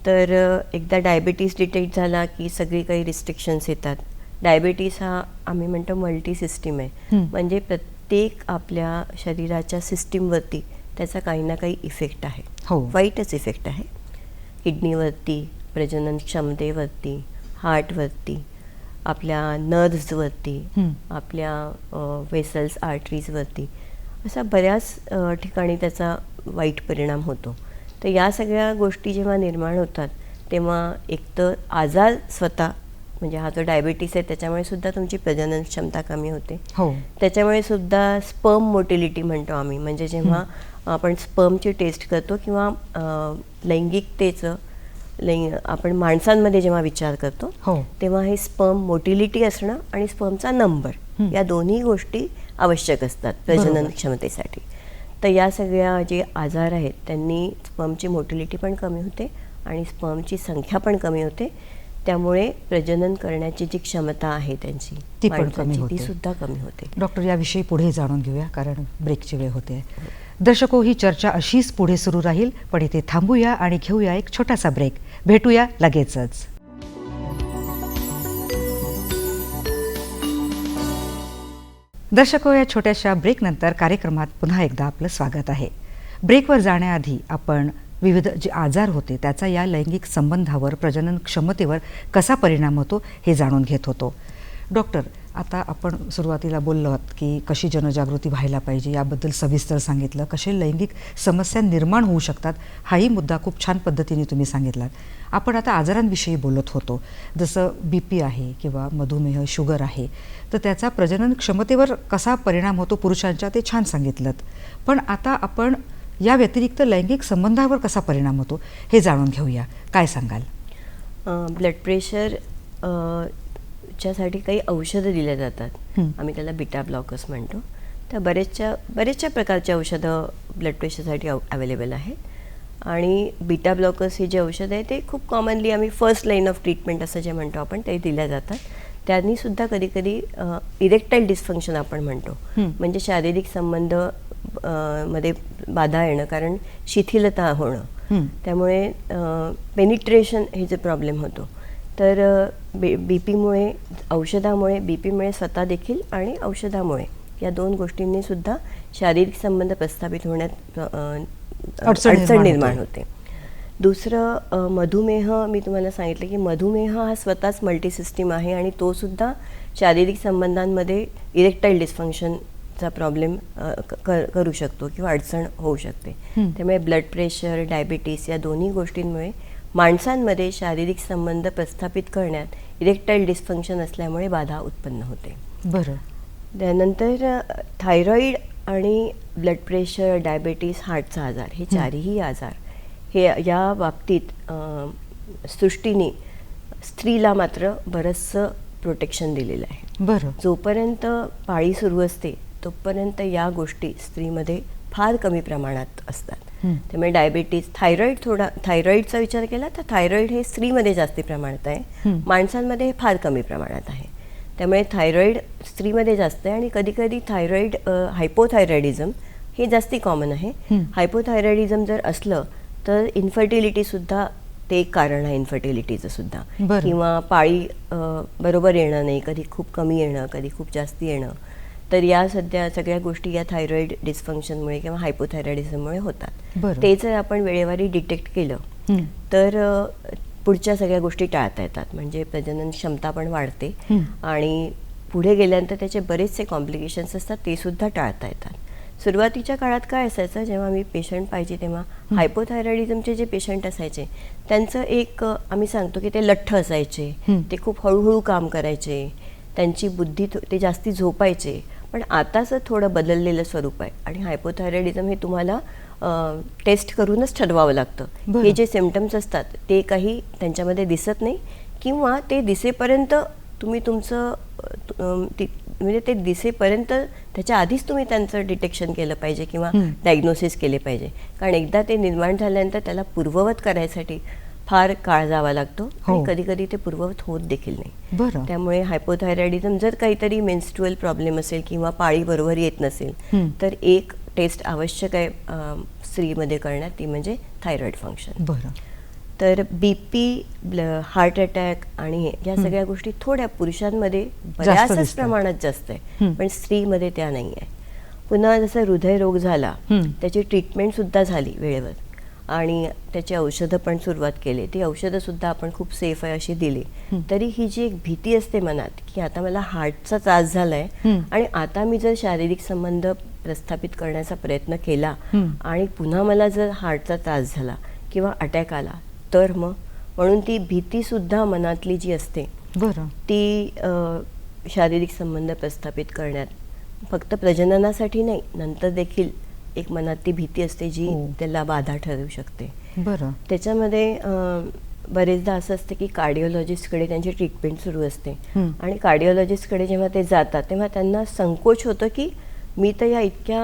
Speaker 2: तर एकदा डायबिटीस डिटेक्ट झाला की सगळी काही रिस्ट्रिक्शन्स येतात. डायबिटीस हा आम्ही म्हणतो मल्टी सिस्टीम आहे, म्हणजे प्रत्येक आपल्या शरीराच्या सिस्टीमवरती त्याचा काही ना काही इफेक्ट आहे, वाईटच इफेक्ट आहे. किडनीवरती, प्रजनन क्षमतेवरती, हार्टवरती, आपल्या नर्व्हजवरती, आपल्या वेसल्स, आर्टरीजवरती, असा बऱ्याच ठिकाणी त्याचा वाईट परिणाम होतो. तर या सगळ्या गोष्टी जेव्हा निर्माण होतात तेव्हा एकतर आजार स्वतः, म्हणजे हा जो डायबिटीस आहे त्याच्यामुळे सुद्धा तुमची प्रजनन क्षमता कमी होते. त्याच्यामुळे सुद्धा स्पर्म मोटिलिटी म्हणतो आम्ही, म्हणजे जेव्हा आपण स्पर्मची टेस्ट करतो किंवा लैंगिकतेचं आपण माणसांमध्ये जेव्हा विचार करतो
Speaker 1: हो.
Speaker 2: तेव्हा हे स्पर्म मोटिलिटी असणं आणि स्पर्मचा नंबर या दोन्ही गोष्टी आवश्यक असतात प्रजनन
Speaker 1: बरोबर.
Speaker 2: क्षमतेसाठी. तर या सगळ्या जे आजार आहेत त्यांनी स्पर्मची मोटिलिटी पण कमी होते आणि स्पर्मची संख्या पण कमी होते. त्यामुळे प्रजनन करण्याची जी क्षमता आहे त्यांची
Speaker 1: ती पण
Speaker 2: माणसाची,
Speaker 1: कमी
Speaker 2: ती
Speaker 1: होते.
Speaker 2: सुद्धा कमी होते.
Speaker 1: डॉक्टर, याविषयी पुढे जाणून घेऊया कारण ब्रेकची वेळ होते. दर्शको, ही चर्चा अशीच पुढे सुरू राहील, पण इथे थांबूया आणि घेऊया एक छोटासा ब्रेक. भेटूया लगेचच. दर्शको, या छोट्याशा ब्रेकनंतर कार्यक्रमात पुन्हा एकदा आपलं स्वागत आहे. ब्रेकवर जाण्याआधी आपण विविध जे आजार होते त्याचा या लैंगिक संबंधावर, प्रजनन क्षमतेवर कसा परिणाम होतो हे जाणून घेत होतो. डॉक्टर, आता आपण सुरुवातीला बोललो आहोत की कशी जनजागृती व्हायला पाहिजे, याबद्दल सविस्तर सांगितलं. कसे लैंगिक समस्या निर्माण होऊ शकतात हाही मुद्दा खूप छान पद्धतीने तुम्ही सांगितलात. आपण आता आजारांविषयी बोलत होतो, जसं BP आहे किंवा मधुमेह, शुगर आहे, तर त्याचा प्रजनन क्षमतेवर कसा परिणाम होतो पुरुषांच्या ते छान सांगितलं. पण आता आपण या व्यतिरिक्त लैंगिक संबंधावर कसा परिणाम होतो हे जाणून घेऊया. काय सांगाल?
Speaker 2: ब्लड प्रेशर च्यासाठी काही औषधं दिल्या जातात. आम्ही त्याला बीटा ब्लॉकर्स म्हणतो. तर बरेचशा प्रकारची औषधं ब्लड प्रेशरसाठी अवेलेबल आहेत. आणि बीटा ब्लॉकर्स हे जे औषध आहे ते खूप कॉमनली आम्ही फर्स्ट लाईन ऑफ ट्रीटमेंट असं जे म्हणतो आपण ते दिल्या जातात. त्यांनीसुद्धा कधीकधी इरेक्टाईल डिस्फंक्शन आपण म्हणतो, म्हणजे शारीरिक संबंध मध्ये बाधा येणं, कारण शिथिलता होणं, त्यामुळे पेनिट्रेशन हे जे प्रॉब्लेम होतो. तर बीपीमुळे, औषधामुळे, बीपीमुळे स्वतः देखील आणि औषधामुळे या दोन गोष्टींनी सुद्धा शारीरिक संबंध प्रस्थापित होण्यात अडचण निर्माण होते. दुसरं मधुमेह. मी तुम्हाला सांगितलं की मधुमेह हा स्वतःच मल्टीसिस्टीम आहे आणि तो सुद्धा शारीरिक संबंधांमध्ये इरेक्टाईल डिस्फंक्शनचा प्रॉब्लेम करू शकतो किंवा अडचण होऊ शकते. त्यामुळे ब्लड प्रेशर, डायबिटीस या दोन्ही गोष्टींमुळे माणसांमध्ये शारीरिक संबंध प्रस्थापित करण्यात इरेक्टाईल डिस्फंक्शन असल्यामुळे बाधा उत्पन्न होते.
Speaker 1: बरं.
Speaker 2: त्यानंतर थायरॉईड आणि ब्लड प्रेशर, डायबिटीस, हार्टचा आजार हे चारही आजार हे या बाबतीत सृष्टीने स्त्रीला मात्र बरंचसं प्रोटेक्शन दिलेलं आहे.
Speaker 1: बरं.
Speaker 2: जोपर्यंत पाळी सुरू असते तोपर्यंत या गोष्टी स्त्रीमध्ये फार कमी प्रमाणात असतात. त्यामुळे डायबिटीज, थायरॉईडचा विचार केला तर थायरॉईड हे स्त्रीमध्ये जास्ती प्रमाणात आहे, माणसांमध्ये हे फार कमी प्रमाणात आहे. त्यामुळे थायरॉईड स्त्रीमध्ये जास्त आहे आणि कधीकधी थायरॉईड हायपोथायरॉइडिझम हे जास्ती कॉमन आहे. हायपोथायरॉइडिझम जर असलं तर इन्फर्टिलिटीसुद्धा ते एक कारण आहे, इन्फर्टिलिटीचं सुद्धा. किंवा पाळी बरोबर येणं नाही, कधी खूप कमी येणं, कधी खूप जास्ती येणं. तर या सगळ्या गोष्टी या थायरॉईड डिस्फंक्शनमुळे किंवा हायपोथायरॉइडिझममुळे होतात. ते जर आपण वेळेवारी डिटेक्ट केलं तर पुढच्या सगळ्या गोष्टी टाळता येतात. म्हणजे प्रजनन क्षमता पण वाढते आणि पुढे गेल्यानंतर त्याचे बरेचसे कॉम्प्लिकेशन्स असतात ते सुद्धा टाळता येतात. सुरुवातीच्या काळात काय असायचं, जेव्हा मी पेशंट पाहिजे तेव्हा हायपोथायरॉइडिझमचे जे पेशंट असायचे त्यांचं एक आम्ही सांगतो की ते लठ्ठ असायचे, ते खूप हळूहळू काम करायचे, त्यांची बुद्धी ते जास्ती झोपायचे. पण आताचं थोडं बदललेलं स्वरूप आहे आणि हायपोथायरॉइडिझम हे तुम्हाला टेस्ट करूनच ठरवावं लागतं. हे जे सिम्पटम्स असतात ते काही त्यांच्यामध्ये दिसत नाही किंवा ते दिसेपर्यंत तुम्ही तुमचं म्हणजे ते दिसेपर्यंत त्याच्या आधीच तुम्ही त्यांचं डिटेक्शन केलं पाहिजे किंवा डायग्नोसिस केले पाहिजे. कारण एकदा ते निर्माण झाल्यानंतर त्याला पूर्ववत करायसाठी फार काळ जावा लागतो आणि कधी कधी ते पूर्ववत होत देखील नाही. त्यामुळे हायपोथायरॉइडिझम जर काहीतरी मेन्स्ट्रुअल प्रॉब्लेम असेल किंवा पाळी बरोबर येत नसेल तर एक टेस्ट आवश्यक आहे स्त्रीमध्ये करण्यात, ती म्हणजे थायरॉइड फंक्शन. तर BP, हार्ट अटॅक आणि या सगळ्या गोष्टी थोड्या पुरुषांमध्ये बऱ्याचच प्रमाणात जास्त आहे, पण स्त्रीमध्ये त्या नाही आहे. पुन्हा जसं हृदयरोग झाला त्याची ट्रीटमेंट सुद्धा झाली वेळेवर आणि त्याची औषधं पण सुरुवात केली. ती औषधं सुद्धा आपण खूप सेफ आहे अशी दिली. तरी ही जी एक भीती असते मनात की आता मला हार्टचा त्रास झालाय आणि आता मी जर शारीरिक संबंध प्रस्थापित करण्याचा प्रयत्न केला आणि पुन्हा मला जर हार्टचा त्रास झाला किंवा अटॅक आला तर मग, म्हणून ती भीती सुद्धा मनातली जी असते ती शारीरिक संबंध प्रस्थापित करण्यात फक्त प्रजननासाठी नाही, नंतर देखील एक मनात ती भीती असते जी त्याला बाधा ठरू शकते. त्याच्यामध्ये बरेचदा असं असतं की कार्डिओलॉजिस्टकडे त्यांची ट्रीटमेंट सुरू असते
Speaker 1: हं.
Speaker 2: आणि कार्डिओलॉजिस्टकडे जेव्हा ते जातात तेव्हा त्यांना संकोच होतं की मी तर या इतक्या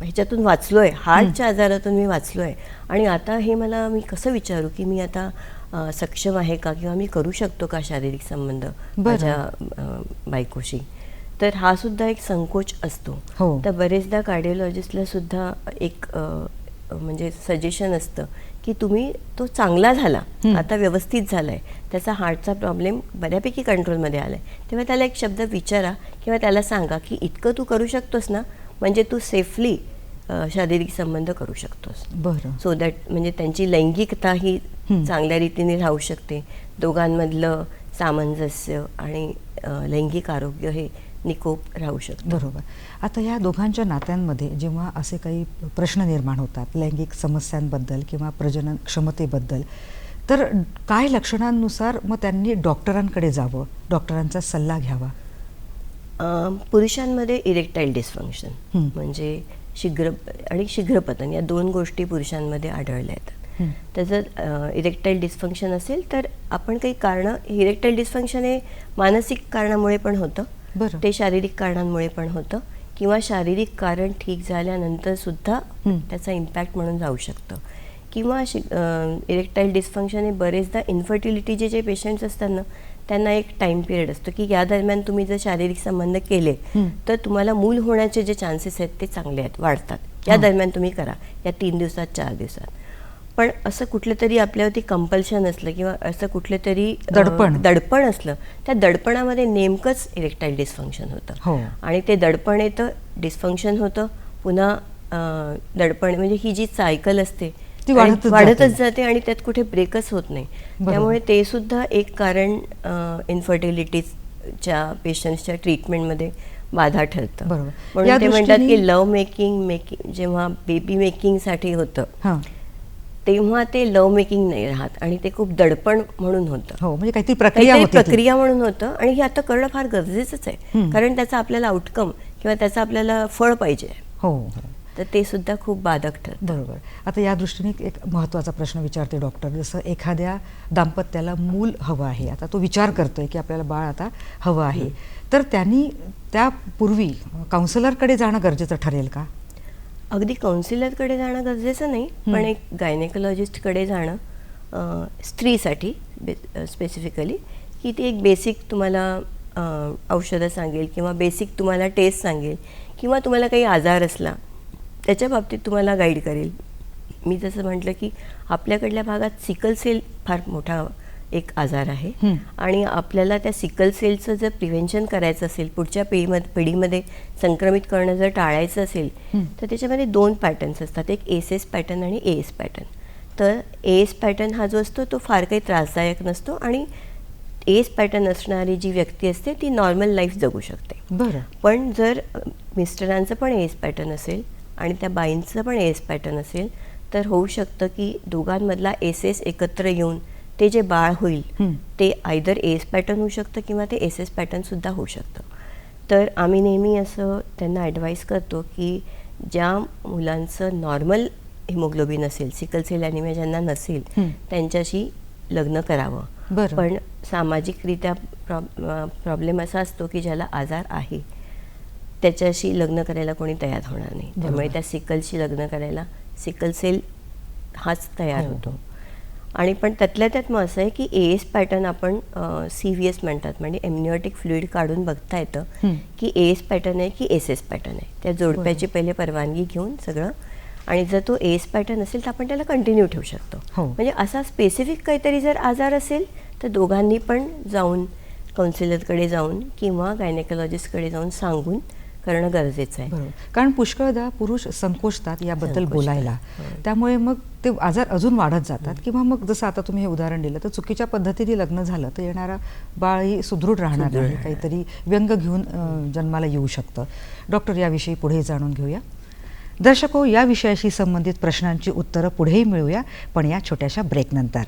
Speaker 2: ह्याच्यातून वाचलो आहे, हार्टच्या आजारातून मी वाचलो आहे आणि आता हे मी कसं विचारू की मी आता सक्षम आहे का किंवा मी करू शकतो का शारीरिक संबंध माझ्या बायकोशी. तर हा सुद्धा एक संकोच असतो.
Speaker 1: हो.
Speaker 2: तर बरेचदा कार्डिओलॉजिस्टला सुद्धा एक म्हणजे सजेशन असतं की तुम्ही तो चांगला झाला, आता व्यवस्थित झालाय, त्याचा हार्टचा प्रॉब्लेम बऱ्यापैकी कंट्रोलमध्ये आलाय, तेव्हा त्याला एक शब्द विचारा किंवा त्याला सांगा की इतकं तू करू शकतोस ना, म्हणजे तू सेफली शारीरिक संबंध करू शकतोस.
Speaker 1: बरं.
Speaker 2: सो दॅट म्हणजे त्यांची लैंगिकता ही चांगल्या रीतीने राहू शकते, दोघांमधलं सामंजस्य आणि लैंगिक आरोग्य हे निकोप राहू शकतं.
Speaker 1: बरोबर. आता या दोघांच्या नात्यांमध्ये जेव्हा असे काही प्रश्न निर्माण होतात लैंगिक समस्यांबद्दल किंवा प्रजनन क्षमतेबद्दल, तर काय लक्षणांनुसार मग त्यांनी डॉक्टरांकडे जावं, डॉक्टरांचा सल्ला घ्यावा?
Speaker 2: पुरुषांमध्ये इरेक्टाईल डिस्फंक्शन म्हणजे शीघ्रपतन या 2 गोष्टी पुरुषांमध्ये आढळल्या येतात. तर जर इरेक्टाईल डिस्फंक्शन असेल तर आपण काही कारणं, इरेक्टाईल डिस्फंक्शन हे मानसिक कारणामुळे पण होतं,
Speaker 1: बरं.
Speaker 2: ते शारीरिक कारणांमुळे पण होतं किंवा शारीरिक कारण ठीक झाल्यानंतर सुद्धा त्याचा इम्पॅक्ट म्हणून जाऊ शकतं. किंवा इरेक्टाईल डिस्फंक्शन हे बरेचदा इन्फर्टिलिटीचे जे पेशंट्स असतात ना, त्यांना एक टाईम पिरियड असतो की या दरम्यान तुम्ही जर शारीरिक संबंध केले तर तुम्हाला मूल होण्याचे जे चान्सेस आहेत ते चांगले आहेत, वाढतात. या दरम्यान तुम्ही करा, या 3 दिवसात 4 दिवसात. पण असं कुठलं तरी आपल्यावरती कंपल्शन असलं किंवा असं कुठलं तरी दडपण असलं, त्या दडपणामध्ये नेमकंच इरेक्टाईल डिस्फंक्शन होतं. आणि ते दडपण येतं, डिस्फंक्शन होतं, पुन्हा दडपण म्हणजे ही जी सायकल असते ती वाढतच जाते आणि त्यात कुठे ब्रेकच होत नाही. त्यामुळे ते सुद्धा एक कारण इन्फर्टिलिटीच्या पेशंट्सच्या ट्रीटमेंटमध्ये बाधा ठरतं. म्हणून ते म्हणतात की लव्ह मेकिंग जेव्हा बेबी मेकिंगसाठी होतं तेव्हा ते लव्ह मेकिंग नाही राहत आणि ते खूप दडपण म्हणून होतं.
Speaker 1: म्हणजे काहीतरी
Speaker 2: प्रक्रिया म्हणून होतं आणि हे आता करणं फार गरजेचंच आहे, कारण त्याचा आपल्याला आउटकम किंवा त्याचा आपल्याला फळ पाहिजे. तर ते सुद्धा खूप बाधक ठरतं.
Speaker 1: बरोबर. आता या दृष्टीने एक महत्त्वाचा प्रश्न विचारते डॉक्टर. जसं एखाद्या दाम्पत्याला मूल हवं आहे, आता तो विचार करतोय की आपल्याला बाळ आता हवं आहे, तर त्यांनी त्यापूर्वी काउन्सिलरकडे जाणं गरजेचं ठरेल का?
Speaker 2: अगदी काउन्सिलरकडे जाणं गरजेचं नाही, पण एक गायनेकोलॉजिस्टकडे जाणं स्त्रीसाठी स्पेसिफिकली, की ती एक बेसिक तुम्हाला औषधं सांगेल किंवा बेसिक तुम्हाला टेस्ट सांगेल किंवा तुम्हाला काही आजार असला त्याच्या बाबतीत तुम्हाला गाईड करेल. मी जसं म्हटलं की आपल्याकडल्या भागात सिकल सेल फार मोठा एक आजार आहे आणि आपल्याला त्या सिकल सेलचं जर प्रिव्हेन्शन करायचं असेल, पुढच्या पिढीमध्ये संक्रमित करणं जर टाळायचं असेल तर त्याच्यामध्ये 2 पॅटर्न्स असतात, एक एस पॅटर्न आणि एएस पॅटर्न. तर एएस पॅटर्न हा जो असतो तो फार काही त्रासदायक नसतो आणि एएस पॅटर्न असणारी जी व्यक्ती असते ती नॉर्मल लाईफ जगू शकते.
Speaker 1: बरं.
Speaker 2: पण जर मिस्टरांचं पण एएस पॅटर्न असेल आणि त्या बाईंचं पण एएस पॅटर्न असेल तर होऊ शकतं की दोघांमधला एस एकत्र येऊन ते जे बाळ होईल ते आयदर एएस पॅटर्न होऊ शकतं किंवा ते एस पॅटर्नसुद्धा होऊ शकतं. तर आम्ही नेहमी असं त्यांना ॲडवाईस करतो की ज्या मुलांचं नॉर्मल हिमोग्लोबिन असेल, सिकल सेल ॲनिमिया ज्यांना नसेल त्यांच्याशी लग्न करावं. पण सामाजिकरित्या प्रॉब्लेम असा असतो की ज्याला आजार आहे त्याच्याशी लग्न करायला कोणी तयार होणार नाही, त्यामुळे त्या सिकलशी लग्न करायला सिकल सेल हाच तयार होतो. आणि पण त्यातल्या त्यात मग असं आहे की एएस पॅटर्न आपण CVS म्हणतात, म्हणजे एम्निओटिक फ्लुइड काढून बघता येतं की एएस पॅटर्न आहे की एस पॅटर्न आहे. त्या जोडप्याची पहिले परवानगी घेऊन सगळं, आणि जर तो एएस पॅटर्न असेल तर आपण त्याला कंटिन्यू ठेवू शकतो. म्हणजे असा स्पेसिफिक काहीतरी जर आजार असेल तर दोघांनी पण जाऊन काउन्सिलरकडे जाऊन किंवा गायनेकोलॉजिस्टकडे जाऊन सांगून करणं गरजेचं आहे.
Speaker 1: बरोबर. कारण पुष्कळदा पुरुष संकोचतात याबद्दल बोलायला, त्यामुळे मग ते आजार अजून वाढत जातात किंवा मग जसं आता तुम्ही हे उदाहरण दिलं तर चुकीच्या पद्धतीने लग्न झालं तर येणारा बाळही सुदृढ राहणार नाही, काहीतरी व्यंग घेऊन जन्माला येऊ शकतं. डॉक्टर, याविषयी पुढे जाणून घेऊया. दर्शको, या विषयाशी संबंधित प्रश्नांची उत्तरं पुढेही मिळूया, पण या छोट्याशा ब्रेकनंतर.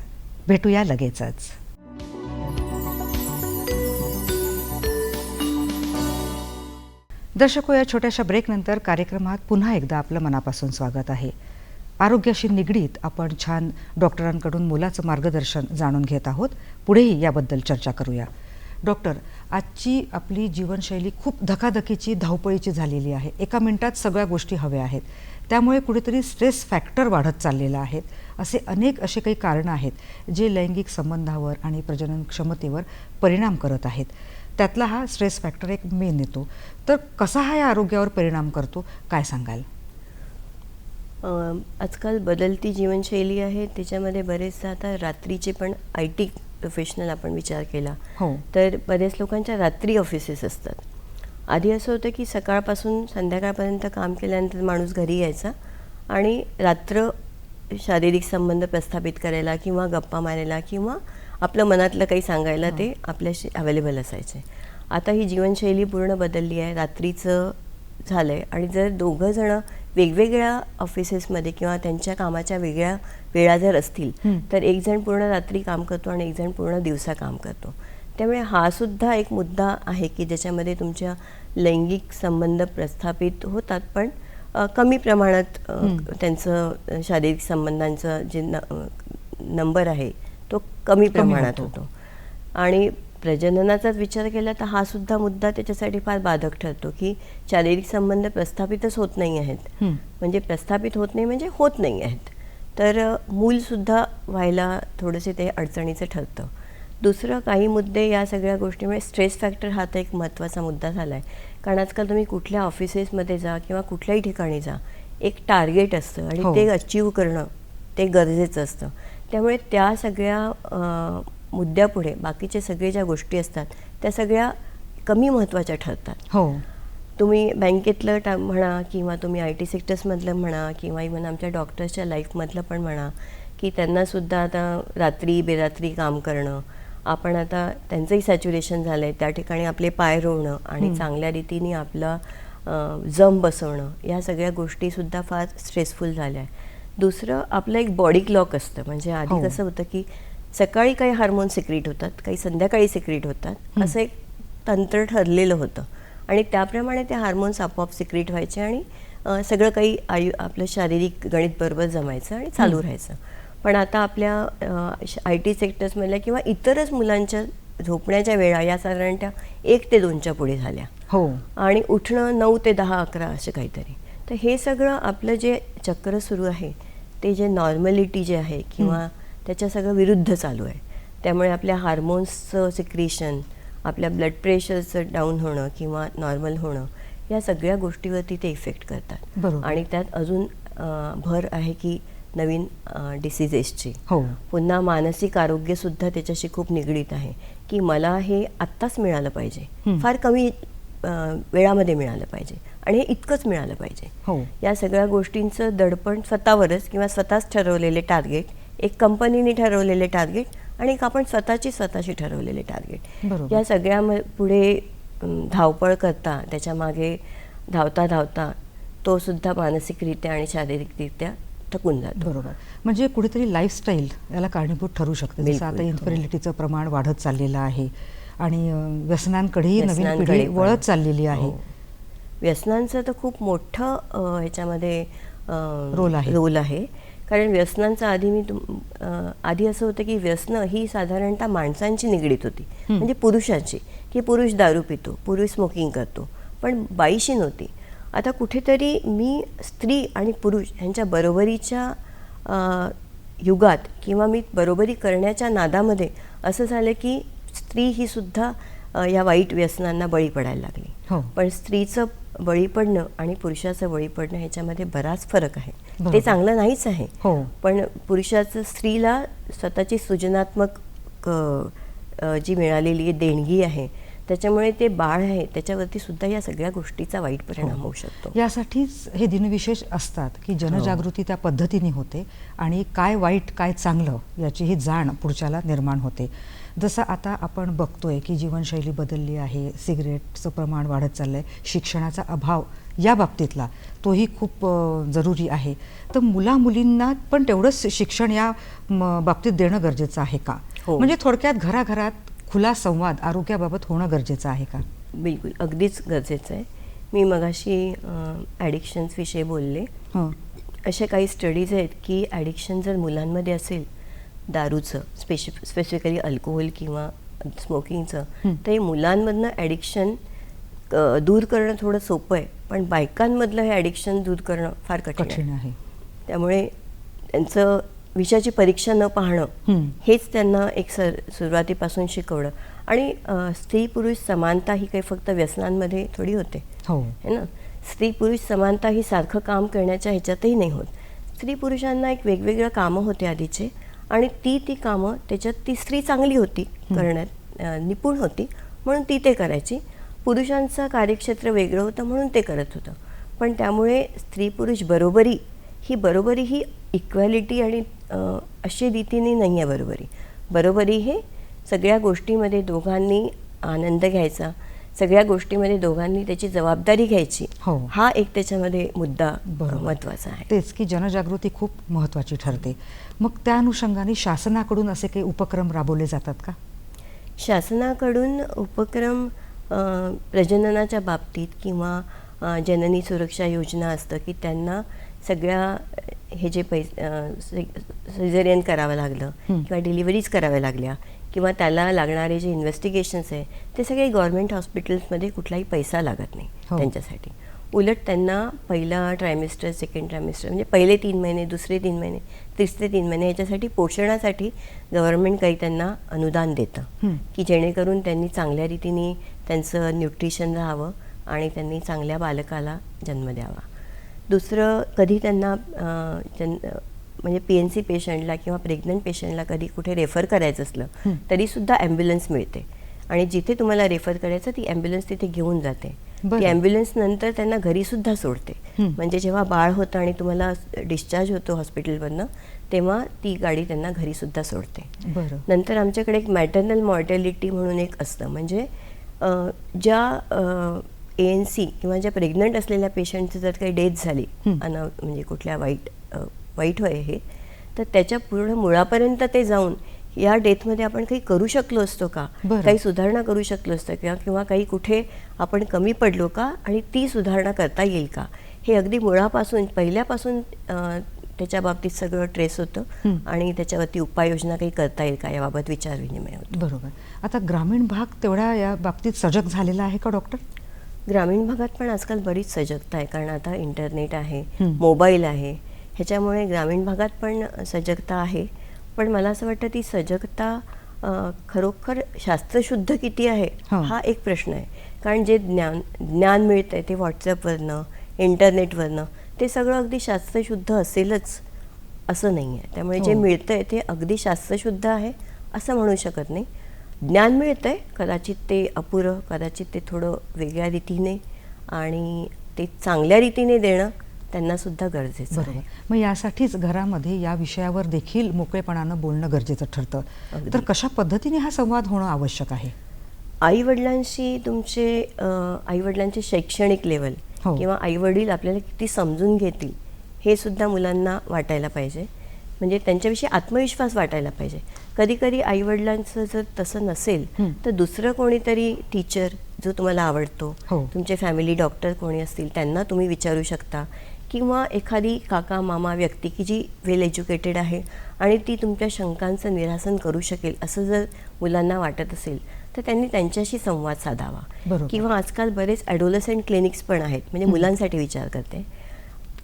Speaker 1: भेटूया लगेचच. दर्शको, या छोट्याशा ब्रेकनंतर कार्यक्रमात पुन्हा एकदा आपलं मनापासून स्वागत आहे. आरोग्याशी निगडीत आपण छान डॉक्टरांकडून मुलाचं मार्गदर्शन जाणून घेत आहोत. पुढेही याबद्दल चर्चा करूया. डॉक्टर, आजची आपली जीवनशैली खूप धकाधकीची, धावपळीची झालेली आहे. एका मिनिटात सगळ्या गोष्टी हव्या आहेत. त्यामुळे कुठेतरी स्ट्रेस फॅक्टर वाढत चाललेला आहे. असे अनेक असे काही कारणं आहेत जे लैंगिक संबंधावर आणि प्रजनन क्षमतेवर परिणाम करत आहेत. त्यातला हा स्ट्रेस फॅक्टर एक मेन येतो. तर कसा हा या आरोग्यावर परिणाम करतो, काय सांगाल?
Speaker 2: आजकाल बदलती जीवनशैली आहे, त्याच्यामध्ये बरेचदा आता रात्रीचे पण IT प्रोफेशनल आपण विचार केला
Speaker 1: हो.
Speaker 2: तर बरेच लोकांच्या रात्री ऑफिसेस असतात. आधी असं होतं की सकाळपासून संध्याकाळपर्यंत काम केल्यानंतर माणूस घरी यायचा आणि रात्र शारीरिक संबंध प्रस्थापित करायला किंवा गप्पा मारायला किंवा आपलं मनातलं काही सांगायला ते आपल्याशी अवेलेबल असायचे. आता ही जीवनशैली पूर्ण बदलली आहे. रात्रीचं झालं आहे आणि जर दोघं जणं वेगवेगळ्या ऑफिसेसमध्ये किंवा त्यांच्या कामाच्या वेगळ्या वेळा जर असतील तर एक जण पूर्ण रात्री काम करतो आणि एक जण पूर्ण दिवसा काम करतो. त्यामुळे हा सुद्धा एक मुद्दा आहे की ज्याच्यामध्ये तुमच्या लैंगिक संबंध प्रस्थापित होतात, पण कमी प्रमाणात त्यांचं शारीरिक संबंधांचं जे नंबर आहे तो कमी प्रमाणात होतो. आणि प्रजननाचाच विचार केला तर हा सुद्धा मुद्दा त्याच्यासाठी फार बाधक ठरतो की शारीरिक संबंध प्रस्थापितच होत नाही आहेत. म्हणजे प्रस्थापित होत नाही म्हणजे होत नाही आहेत, तर मूलसुद्धा व्हायला थोडंसे ते अडचणीचं ठरतं. दुसरं काही मुद्दे या सगळ्या गोष्टीमुळे स्ट्रेस फॅक्टर हा तर एक महत्त्वाचा मुद्दा झाला आहे. कारण आजकाल तुम्ही कुठल्या ऑफिसेसमध्ये जा किंवा कुठल्याही ठिकाणी जा, एक टार्गेट असतं आणि ते अचीव करणं ते गरजेचं असतं. त्यामुळे त्या सगळ्या मुद्द्यापुढे बाकीचे सगळे ज्या गोष्टी असतात त्या सगळ्या कमी महत्त्वाच्या ठरतात.
Speaker 1: हो.
Speaker 2: तुम्ही बँकेतलं म्हणा किंवा तुम्ही IT सेक्टर्समधलं म्हणा किंवा इव्हन आमच्या डॉक्टर्सच्या लाईफमधलं पण म्हणा की त्यांनासुद्धा आता रात्री बेरात्री काम करणं, आपण आता त्यांचंही सॅच्युरेशन झालं आहे, त्या ठिकाणी आपले पाय रोवणं आणि चांगल्या रीतीने आपला जम बसवणं, या सगळ्या गोष्टीसुद्धा फार स्ट्रेसफुल झाल्या आहे. दुसरं आपलं एक बॉडी क्लॉक असतं. म्हणजे आधी कसं होतं की सकाळी काही हार्मोन सिक्रीट होतात, काही संध्याकाळी सिक्रीट होतात, असं एक तंत्र ठरलेलं होतं आणि त्याप्रमाणे ते हार्मोन्स आपोआप सिक्रीट व्हायचे आणि सगळं काही आपलं शारीरिक गणित बरोबर जमायचं आणि चालू राहायचं. पण आता आपल्या IT सेक्टर्समधल्या किंवा इतरच मुलांच्या झोपण्याच्या वेळा या साधारणतः 1 ते 2च्या पुढे झाल्या.
Speaker 1: हो.
Speaker 2: आणि उठणं 9 ते 10, 11 असं काहीतरी. तर हे सगळं आपलं जे चक्र सुरू आहे ते जे नॉर्मॅलिटी जे आहे किंवा त्याच्या सगळं विरुद्ध चालू आहे. त्यामुळे आपल्या हार्मोन्सचं सिक्रेशन, आपल्या ब्लड प्रेशरचं डाऊन होणं किंवा नॉर्मल होणं, या सगळ्या गोष्टीवरती ते इफेक्ट करतात.
Speaker 1: बरोबर.
Speaker 2: आणि त्यात अजून भर आहे की नवीन डिसिजेसची.
Speaker 1: हो.
Speaker 2: पुन्हा मानसिक आरोग्यसुद्धा त्याच्याशी खूप निगडीत आहे की मला हे आत्ताच मिळालं पाहिजे, फार कमी वेळामध्ये मिळालं पाहिजे आणि हे इतकंच मिळालं पाहिजे.
Speaker 1: हो.
Speaker 2: या सगळ्या गोष्टींचं दडपण स्वतःवरच किंवा स्वतःच ठरवलेले टार्गेट, एक कंपनीने ठरवलेले टार्गेट आणि एक आपण स्वतःची ठरवलेले टार्गेट, या सगळ्या पुढे धावपळ करता, त्याच्या मागे धावता धावता तो सुद्धा मानसिकरित्या आणि शारीरिकरित्या थकून जातो.
Speaker 1: बरोबर. म्हणजे कुठेतरी लाईफस्टाईल याला कारणीभूत ठरू शकते. जसं आता इन्फर्टिलिटीचं प्रमाण वाढत चाललेलं आहे आणि व्यसनांकडेही नवीन पिढी वळत चाललेली आहे.
Speaker 2: व्यसनांचं तर खूप मोठं ह्याच्यामध्ये
Speaker 1: रोल
Speaker 2: आहे. कारण व्यसनांचं आधी असं होतं की व्यसनं ही साधारणतः माणसांची निगडीत होती, म्हणजे पुरुषांची, की पुरुष दारू पितो, पुरुष स्मोकिंग करतो, पण बाईशी नव्हती. आता कुठेतरी मी स्त्री आणि पुरुष ह्यांच्या बरोबरीच्या युगात किंवा मी बरोबरी करण्याच्या नादामध्ये असं झालं की स्त्री ही सुद्धा या वाईट व्यसनांना बळी पडायला लागली. पण स्त्रीचं बळी पडणं आणि पुरुषाचं बळी पडणं ह्याच्यामध्ये बराच फरक आहे. ते चांगलं नाहीच आहे, पण पुरुषाचं स्त्रीला स्वतःची सृजनात्मक जी मिळालेली आहे देणगी आहे, त्याच्यामुळे ते बाळ आहे त्याच्यावरती सुद्धा या सगळ्या गोष्टीचा वाईट परिणाम होऊ शकतो.
Speaker 1: यासाठीच हे दिनविशेष असतात की जनजागृती त्या पद्धतीने होते आणि काय वाईट काय चांगलं याची ही जाण पुढच्याला निर्माण होते. जसं आता आपण बघतोय की जीवनशैली बदलली आहे, सिगरेटचं प्रमाण वाढत चाललं आहे, शिक्षणाचा अभाव या बाबतीतला तोही खूप जरुरी आहे. तर मुलींना पण तेवढंच शिक्षण या बाबतीत देणं गरजेचं आहे का? म्हणजे थोडक्यात घराघरात खुला संवाद आरोग्याबाबत होणं गरजेचं आहे का?
Speaker 2: बिलकुल, अगदीच गरजेचं आहे. मी मगाशी ॲडिक्शन्स विषयी बोलले. अशा काही स्टडीज आहेत की ॲडिक्शन जर मुलांमध्ये असेल दारूचं, स्पेसिफिकली अल्कोहोल किंवा स्मोकिंगचं, तर हे मुलांमधनं ॲडिक्शन दूर करणं थोडं सोपं आहे, पण बायकांमधलं हे ॲडिक्शन दूर करणं फार कठीण आहे. त्यामुळे त्यांचं विषयाची परीक्षा न पाहणं हेच त्यांना एक सुरुवातीपासून शिकवणं. आणि स्त्री पुरुष समानता ही काही फक्त व्यसनांमध्ये थोडी होते, है ना. स्त्री पुरुष समानता ही सारखं काम करण्याच्या ह्याच्यातही नाही होत. स्त्री पुरुषांना एक वेगवेगळं कामं होते आधीचे, आणि ती कामं त्याच्यात ती स्त्री चांगली होती करण्यात, निपुण होती म्हणून ती ते करायची. पुरुषांचं कार्यक्षेत्र वेगळं होतं म्हणून ते करत होतं. पण त्यामुळे स्त्री पुरुष बरोबरी ही इक्वॅलिटी आणि अशी रीतीने नाही आहे. बरोबरी हे सगळ्या गोष्टीमध्ये दोघांनी आनंद घ्यायचा, सगळ्या गोष्टीमध्ये दोघांनी त्याची जबाबदारी घ्यायची, हा एक त्याच्यामध्ये मुद्दा महत्त्वाचा आहे.
Speaker 1: तेच की जनजागृती खूप महत्त्वाची ठरते. मग त्या अनुषंगाने शासनाकडून असे काही उपक्रम राबवले जातात का?
Speaker 2: शासनाकडून उपक्रम प्रजननाच्या बाबतीत किंवा जननी सुरक्षा योजना असतं की त्यांना सगळ्या हे जे सिझेरियन करावं लागलं किंवा डिलिव्हरीज कराव्या लागल्या किंवा त्याला लागणारे जे इन्व्हेस्टिगेशन्स आहे ते सगळे गव्हर्नमेंट हॉस्पिटल्समध्ये कुठलाही पैसा लागत नाही त्यांच्यासाठी. उलट त्यांना पहिला ट्रायमिस्टर, सेकंड ट्रायमिस्टर म्हणजे पहिले 3 महिने, दुसरे 3 महिने, तिसरे 3 महिने ह्याच्यासाठी पोषणासाठी गव्हर्नमेंट काही त्यांना अनुदान देतं की जेणेकरून त्यांनी चांगल्या रीतीने त्यांचं न्यूट्रिशन राहावं आणि त्यांनी चांगल्या बालकाला जन्म द्यावा. दुसरं, कधी त्यांना म्हणजे PNC पेशंटला किंवा प्रेग्नंट पेशंटला कधी कुठे रेफर करायचं असलं तरीसुद्धा ॲम्ब्युलन्स मिळते, आणि जिथे तुम्हाला रेफर करायचं ती ॲम्ब्युलन्स तिथे घेऊन जाते. ती ॲम्ब्युलन्स नंतर त्यांना घरीसुद्धा सोडते. म्हणजे जेव्हा बाळ होतं आणि तुम्हाला डिस्चार्ज होतो हॉस्पिटलमधनं तेव्हा ती गाडी त्यांना घरीसुद्धा सोडते. नंतर आमच्याकडे एक मॅटर्नल मॉर्टॅलिटी म्हणून एक असतं, म्हणजे ज्या ANC किंवा ज्या प्रेग्नंट असलेल्या पेशंटची जर काही डेथ झाली म्हणजे कुठल्या वाईट हे, तर त्याच्या पूर्ण मुळापर्यंत ते जाऊन या डेथमध्ये आपण काही करू शकलो असतो का, काही सुधारणा करू शकलो असतो किंवा काही कुठे आपण कमी पडलो का आणि ती सुधारणा करता येईल का, हे अगदी मुळापासून पहिल्यापासून त्याच्या बाबतीत सगळं ट्रेस होतं आणि त्याच्यावरती उपाययोजना काही करता येईल का याबाबत विचारविनिमय होतो.
Speaker 1: बरोबर. आता ग्रामीण भाग तेवढा या बाबतीत सजग झालेला आहे का डॉक्टर?
Speaker 2: ग्रामीण भागात पण आजकाल बरीच सजगता आहे, कारण आता इंटरनेट आहे, मोबाईल आहे, ह्याच्यामुळे ग्रामीण भागात पण सजगता आहे. पण मला असं वाटतं ती सजगता खरोखर शास्त्रशुद्ध किती आहे हा एक प्रश्न आहे. कारण जे ज्ञान मिळतं आहे ते व्हॉट्सॲपवरनं, इंटरनेटवरनं, ते सगळं अगदी शास्त्रशुद्ध असेलच असं नाही आहे. त्यामुळे जे मिळतं आहे ते अगदी शास्त्रशुद्ध आहे असं म्हणू शकत नाही. ज्ञान मिळतं आहे, कदाचित ते अपुरं, कदाचित ते थोडं वेगळ्या रीतीने, आणि ते चांगल्या रीतीने देणं त्यांनासुद्धा गरजेचं आहे.
Speaker 1: मग यासाठीच घरामध्ये या विषयावर देखील मोकळेपणानं बोलणं गरजेचं ठरतं. तर कशा पद्धतीने हा संवाद होणं आवश्यक आहे?
Speaker 2: आईवडिलांशी तुमचे आईवडिलांचे शैक्षणिक लेवल किंवा आईवडील आपल्याला किती समजून घेतील हे सुद्धा मुलांना वाटायला पाहिजे. म्हणजे त्यांच्याविषयी आत्मविश्वास वाटायला पाहिजे. कधी कधी आईवडिलांचं जर तसं नसेल तर दुसरं कोणीतरी टीचर जो तुम्हाला आवडतो, तुमचे फॅमिली डॉक्टर कोणी असतील त्यांना तुम्ही विचारू शकता, किंवा एखादी काका मामा व्यक्ती की जी वेल एज्युकेटेड आहे आणि ती तुमच्या शंकांचं निरासन करू शकेल असं जर मुलांना वाटत असेल तर त्यांनी त्यांच्याशी संवाद साधावा. किंवा आजकाल बरेच ॲडोलसंट क्लिनिक्स पण आहेत, म्हणजे मुलांसाठी विचार करते.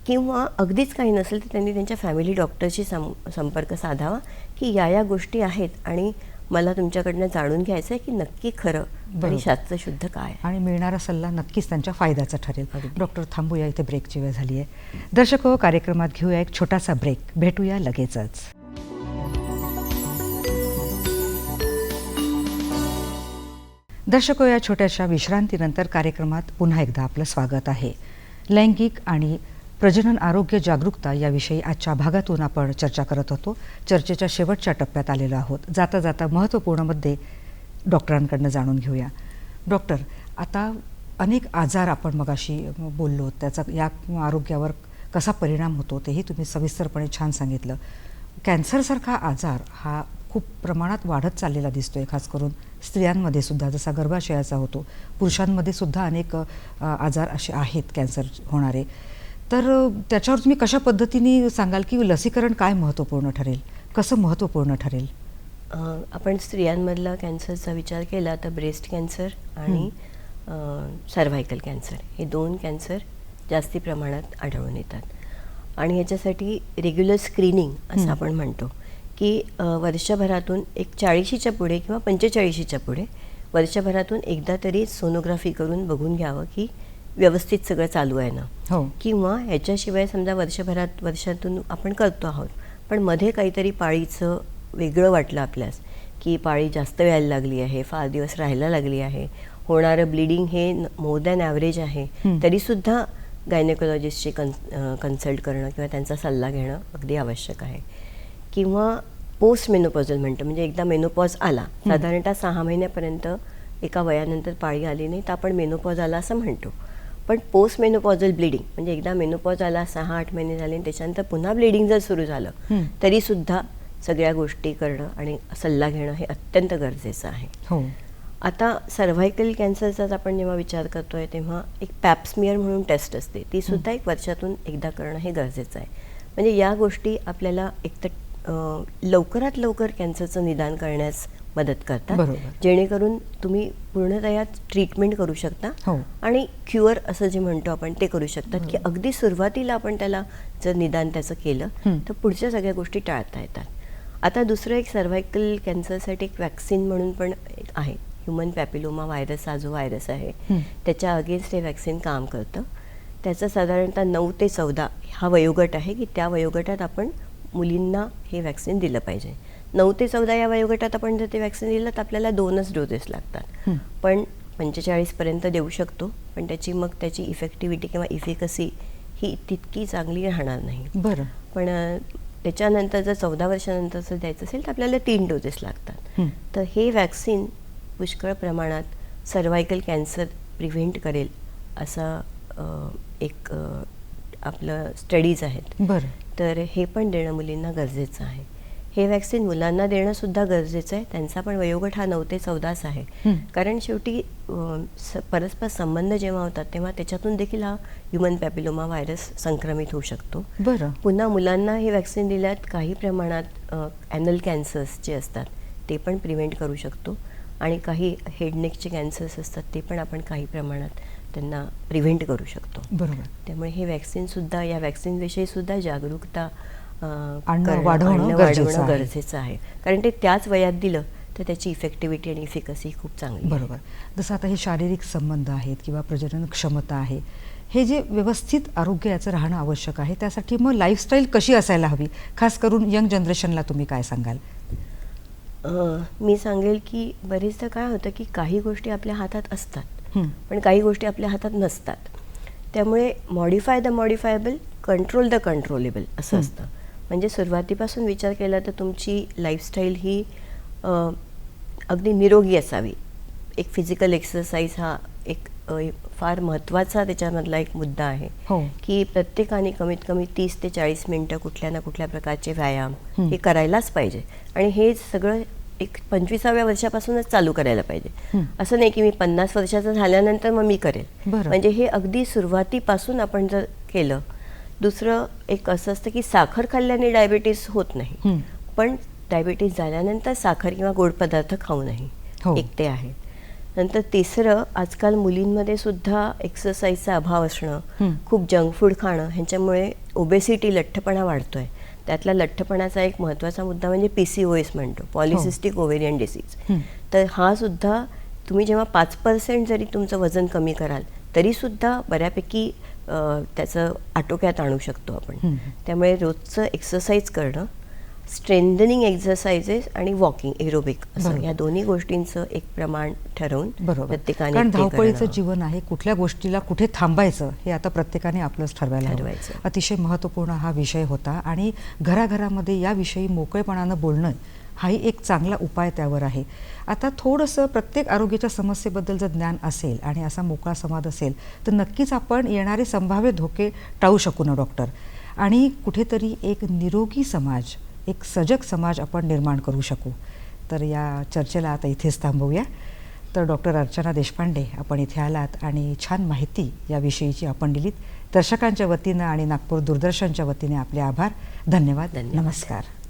Speaker 2: किंवा अगदीच काही नसेल तर त्यांनी त्यांच्या फॅमिली डॉक्टरशी संपर्क साधावा की या गोष्टी आहेत आणि मला तुमच्याकडनं जाणून घ्यायचं आहे की नक्की खरं आणि शास्त्रशुद्ध काय,
Speaker 1: आणि मिळणारा सल्ला नक्कीच त्यांच्या फायद्याचा ठरेल. डॉक्टर, थांबूया, इथे ब्रेकची वेळ झाली आहे. दर्शको, कार्यक्रमात घेऊया एक छोटासा ब्रेक. भेटूया लगेचच. दर्शको, या छोट्याशा विश्रांतीनंतर कार्यक्रमात पुन्हा एकदा आपलं स्वागत आहे. लैंगिक आणि प्रजनन आरोग्य जागरूकता याविषयी आजच्या भागातून आपण चर्चा करत होतो. चर्चेच्या शेवटच्या टप्प्यात आलेलो आहोत. जाता जाता महत्त्वपूर्ण मुद्दे डॉक्टरांकडनं जाणून घेऊया. डॉक्टर, आता अनेक आजार आपण मगाशी बोललो, त्याचा या आरोग्यावर कसा परिणाम होतो तेही तुम्ही सविस्तरपणे छान सांगितलं. कॅन्सरसारखा आजार हा खूप प्रमाणात वाढत चाललेला दिसतोय, खास करून स्त्रियांमध्ये सुद्धा, जसा गर्भाशयाचा होतो. पुरुषांमध्ये सुद्धा अनेक आजार असे आहेत कॅन्सर होणारे. तर त्याच्यावर तुम्ही कशा पद्धतीने सांगाल की लसीकरण काय महत्त्वपूर्ण ठरेल, कसं महत्त्वपूर्ण ठरेल?
Speaker 2: आपण स्त्रियांमधला कॅन्सरचा विचार केला तर ब्रेस्ट कॅन्सर आणि सर्व्हायकल कॅन्सर हे 2 कॅन्सर जास्ती प्रमाणात आढळून येतात आणि ह्याच्यासाठी रेग्युलर स्क्रीनिंग असं आपण म्हणतो की वर्षभरातून एक 40च्या पुढे किंवा 45च्या पुढे वर्षभरातून एकदा तरी सोनोग्राफी करून बघून घ्यावं की व्यवस्थित सगळं चालू आहे ना.
Speaker 1: हो.
Speaker 2: किंवा ह्याच्याशिवाय समजा वर्षातून आपण करतो आहोत पण मध्ये काहीतरी पाळीचं वेगळं वाटलं आपल्यास की पाळी जास्त व्हायला लागली आहे, फार दिवस राहायला लागली आहे, होणारं ब्लिडिंग हे मोर दॅन ॲव्हरेज आहे, तरीसुद्धा गायनेकोलॉजिस्टशी कन्सल्ट करणं किंवा त्यांचा सल्ला घेणं अगदी आवश्यक आहे. किंवा पोस्ट मेनोपॉझल म्हणतं, म्हणजे एकदा मेनोपॉज आला, साधारणतः 6 महिन्यापर्यंत एका वयानंतर पाळी आली नाही तर आपण मेनोपॉज आला असं म्हणतो. पण पोस्ट मेनोपॉझल ब्लिडिंग म्हणजे एकदा मेनोपॉज आला, 6-8 महिने झाले आणि त्याच्यानंतर पुन्हा ब्लिडिंग जर सुरू झालं तरीसुद्धा सगळ्या गोष्टी करणं आणि सल्ला घेणं हे अत्यंत गरजेचं आहे.
Speaker 1: हो.
Speaker 2: आता सर्व्हायकल कॅन्सरचाच आपण जेव्हा विचार करतोय तेव्हा एक पॅप्समियर म्हणून टेस्ट असते, ती सुद्धा एक वर्षातून एकदा करणं हे गरजेचं आहे. म्हणजे या गोष्टी आपल्याला एकतर लवकरात लवकर कॅन्सरचं निदान करण्यास मदत करतात, जेणेकरून तुम्ही पूर्णतः ट्रीटमेंट करू शकता आणि क्युअर असं जे म्हणतो आपण ते करू शकतात की अगदी सुरुवातीला आपण त्याला जर निदान त्याचं केलं तर पुढच्या सगळ्या गोष्टी टाळता येतात. आता दुसरं एक सर्व्हायकल कॅन्सरसाठी एक वॅक्सिन म्हणून पण एक आहे, ह्युमन पॅपिलोमा व्हायरस हा जो व्हायरस आहे त्याच्या अगेन्स्ट हे वॅक्सिन काम करतं. त्याचं साधारणतः 9 ते 14 हा वयोगट आहे की त्या वयोगटात आपण मुलींना हे वॅक्सिन दिलं पाहिजे. 9 ते 14 या वयोगटात आपण जर ते वॅक्सिन दिलं तर आपल्याला 2च डोसेस लागतात, पण 45पर्यंत देऊ शकतो, पण त्याची इफेक्टिव्हिटी किंवा इफिकसी ही तितकी चांगली राहणार नाही.
Speaker 1: बरं.
Speaker 2: पण त्याच्यानंतर जर 14 वर्षानंतर जर द्यायचं असेल तर आपल्याला 3 डोसेस लागतात. तर हे वॅक्सिन पुष्कळ प्रमाणात सर्व्हायकल कॅन्सर प्रिव्हेंट करेल असा एक आपलं स्टडीज आहेत.
Speaker 1: बरं.
Speaker 2: तर हे पण देणं मुलींना गरजेचं आहे. हे वॅक्सिन मुलांना देणं सुद्धा गरजेचं आहे, त्यांचा पण वयोगट हा 9 ते 14च आहे, कारण शेवटी परस्पर संबंध जेव्हा होतात तेव्हा त्याच्यातून देखील हा ह्युमन पॅपिलोमा व्हायरस संक्रमित होऊ शकतो.
Speaker 1: बरं.
Speaker 2: पुन्हा मुलांना हे वॅक्सिन दिल्यात काही प्रमाणात ॲनल कॅन्सर्स जे असतात ते पण प्रिव्हेंट करू शकतो आणि काही हेडनेकचे कॅन्सर्स असतात ते पण आपण काही प्रमाणात त्यांना प्रिव्हेंट करू शकतो.
Speaker 1: बरोबर.
Speaker 2: त्यामुळे हे वॅक्सिनसुद्धा, या वॅक्सिनविषयीसुद्धा जागरूकता
Speaker 1: वाढवणं
Speaker 2: गरजेचं आहे, कारण ते त्याच वयात दिलं तर त्याची इफेक्टिव्हिटी आणि इफिकसी खूप चांगली.
Speaker 1: बरोबर. जसं आता हे शारीरिक संबंध आहेत किंवा प्रजनन क्षमता आहे, हे जे व्यवस्थित आरोग्य याचं राहणं आवश्यक आहे, त्यासाठी मग लाईफस्टाईल कशी असायला हवी, खास करून यंग जनरेशनला तुम्ही काय सांगाल?
Speaker 2: मी सांगेल की बरेचदा काय होतं की काही गोष्टी आपल्या हातात असतात पण काही गोष्टी आपल्या हातात नसतात. त्यामुळे modify the modifiable, control the controllable असं असतं. म्हणजे सुरुवातीपासून विचार केला तर तुमची लाईफस्टाईल ही अगदी निरोगी असावी. एक फिजिकल एक्सरसाइज हा एक फार महत्त्वाचा त्याच्यामधला एक मुद्दा आहे की प्रत्येकाने कमीत कमी 30 ते 40 मिनटं कुठल्या ना कुठल्या प्रकारचे व्यायाम हे करायलाच पाहिजे आणि हे सगळं एक 25व्या वर्षापासूनच चालू करायला पाहिजे. असं नाही की मी 50 वर्षाचं झाल्यानंतर मग मी करेल, म्हणजे हे अगदी सुरुवातीपासून आपण जर केलं. दुसरं एक असं असतं की साखर खाल्ल्याने डायबिटीस होत नाही, पण डायबिटीस झाल्यानंतर साखर किंवा गोड पदार्थ खाऊ नये, एक ते आहे. नंतर तिसरं, आजकाल मुलींमध्ये सुद्धा एक्सरसाइजचा अभाव असणं, खूप जंक फूड खाणं, ह्यांच्यामुळे ओबेसिटी, लठ्ठपणा वाढतोय. त्यातला लठ्ठपणाचा एक महत्त्वाचा मुद्दा म्हणजे PCOS म्हणतो, पॉलिसिस्टिक ओव्हेरियन डिसीज. तर हा सुद्धा तुम्ही जेव्हा 5% जरी तुमचं वजन कमी कराल तरीसुद्धा बऱ्यापैकी त्याचं आटोक्यात आणू शकतो आपण. त्यामुळे रोजचं एक्सरसाइज करणं, स्ट्रेंथनिंग एक्सरसाइजेस आणि वॉकिंग, एरोबिक असं या दोन्ही गोष्टींचं एक प्रमाण ठरवून प्रत्येकाने,
Speaker 1: कारण धावपळीचं जीवन आहे, कुठल्या गोष्टीला कुठे थांबायचं हे आता प्रत्येकाने आपलंच ठरवायचं. अतिशय महत्त्वपूर्ण हा विषय होता आणि घराघरामध्ये याविषयी मोकळेपणानं बोलणं हाही एक चांगला उपाय त्यावर आहे. आता थोडंसं प्रत्येक आरोग्याच्या समस्येबद्दल जर ज्ञान असेल आणि असा मोकळा संवाद असेल तर नक्कीच आपण येणारे संभाव्य धोके टाळू शकू ना डॉक्टर, आणि कुठेतरी एक निरोगी समाज, एक सजग समाज आपण निर्माण करू शकू. तर या चर्चेला आता इथेच थांबवूया. तर डॉक्टर अर्चना देशपांडे, आपण इथे आलात आणि छान माहिती याविषयीची आपण दिलीत. दर्शकांच्या वतीनं आणि नागपूर दूरदर्शनच्या वतीने आपले आभार. धन्यवाद.
Speaker 2: धन्यवाद.
Speaker 1: नमस्कार.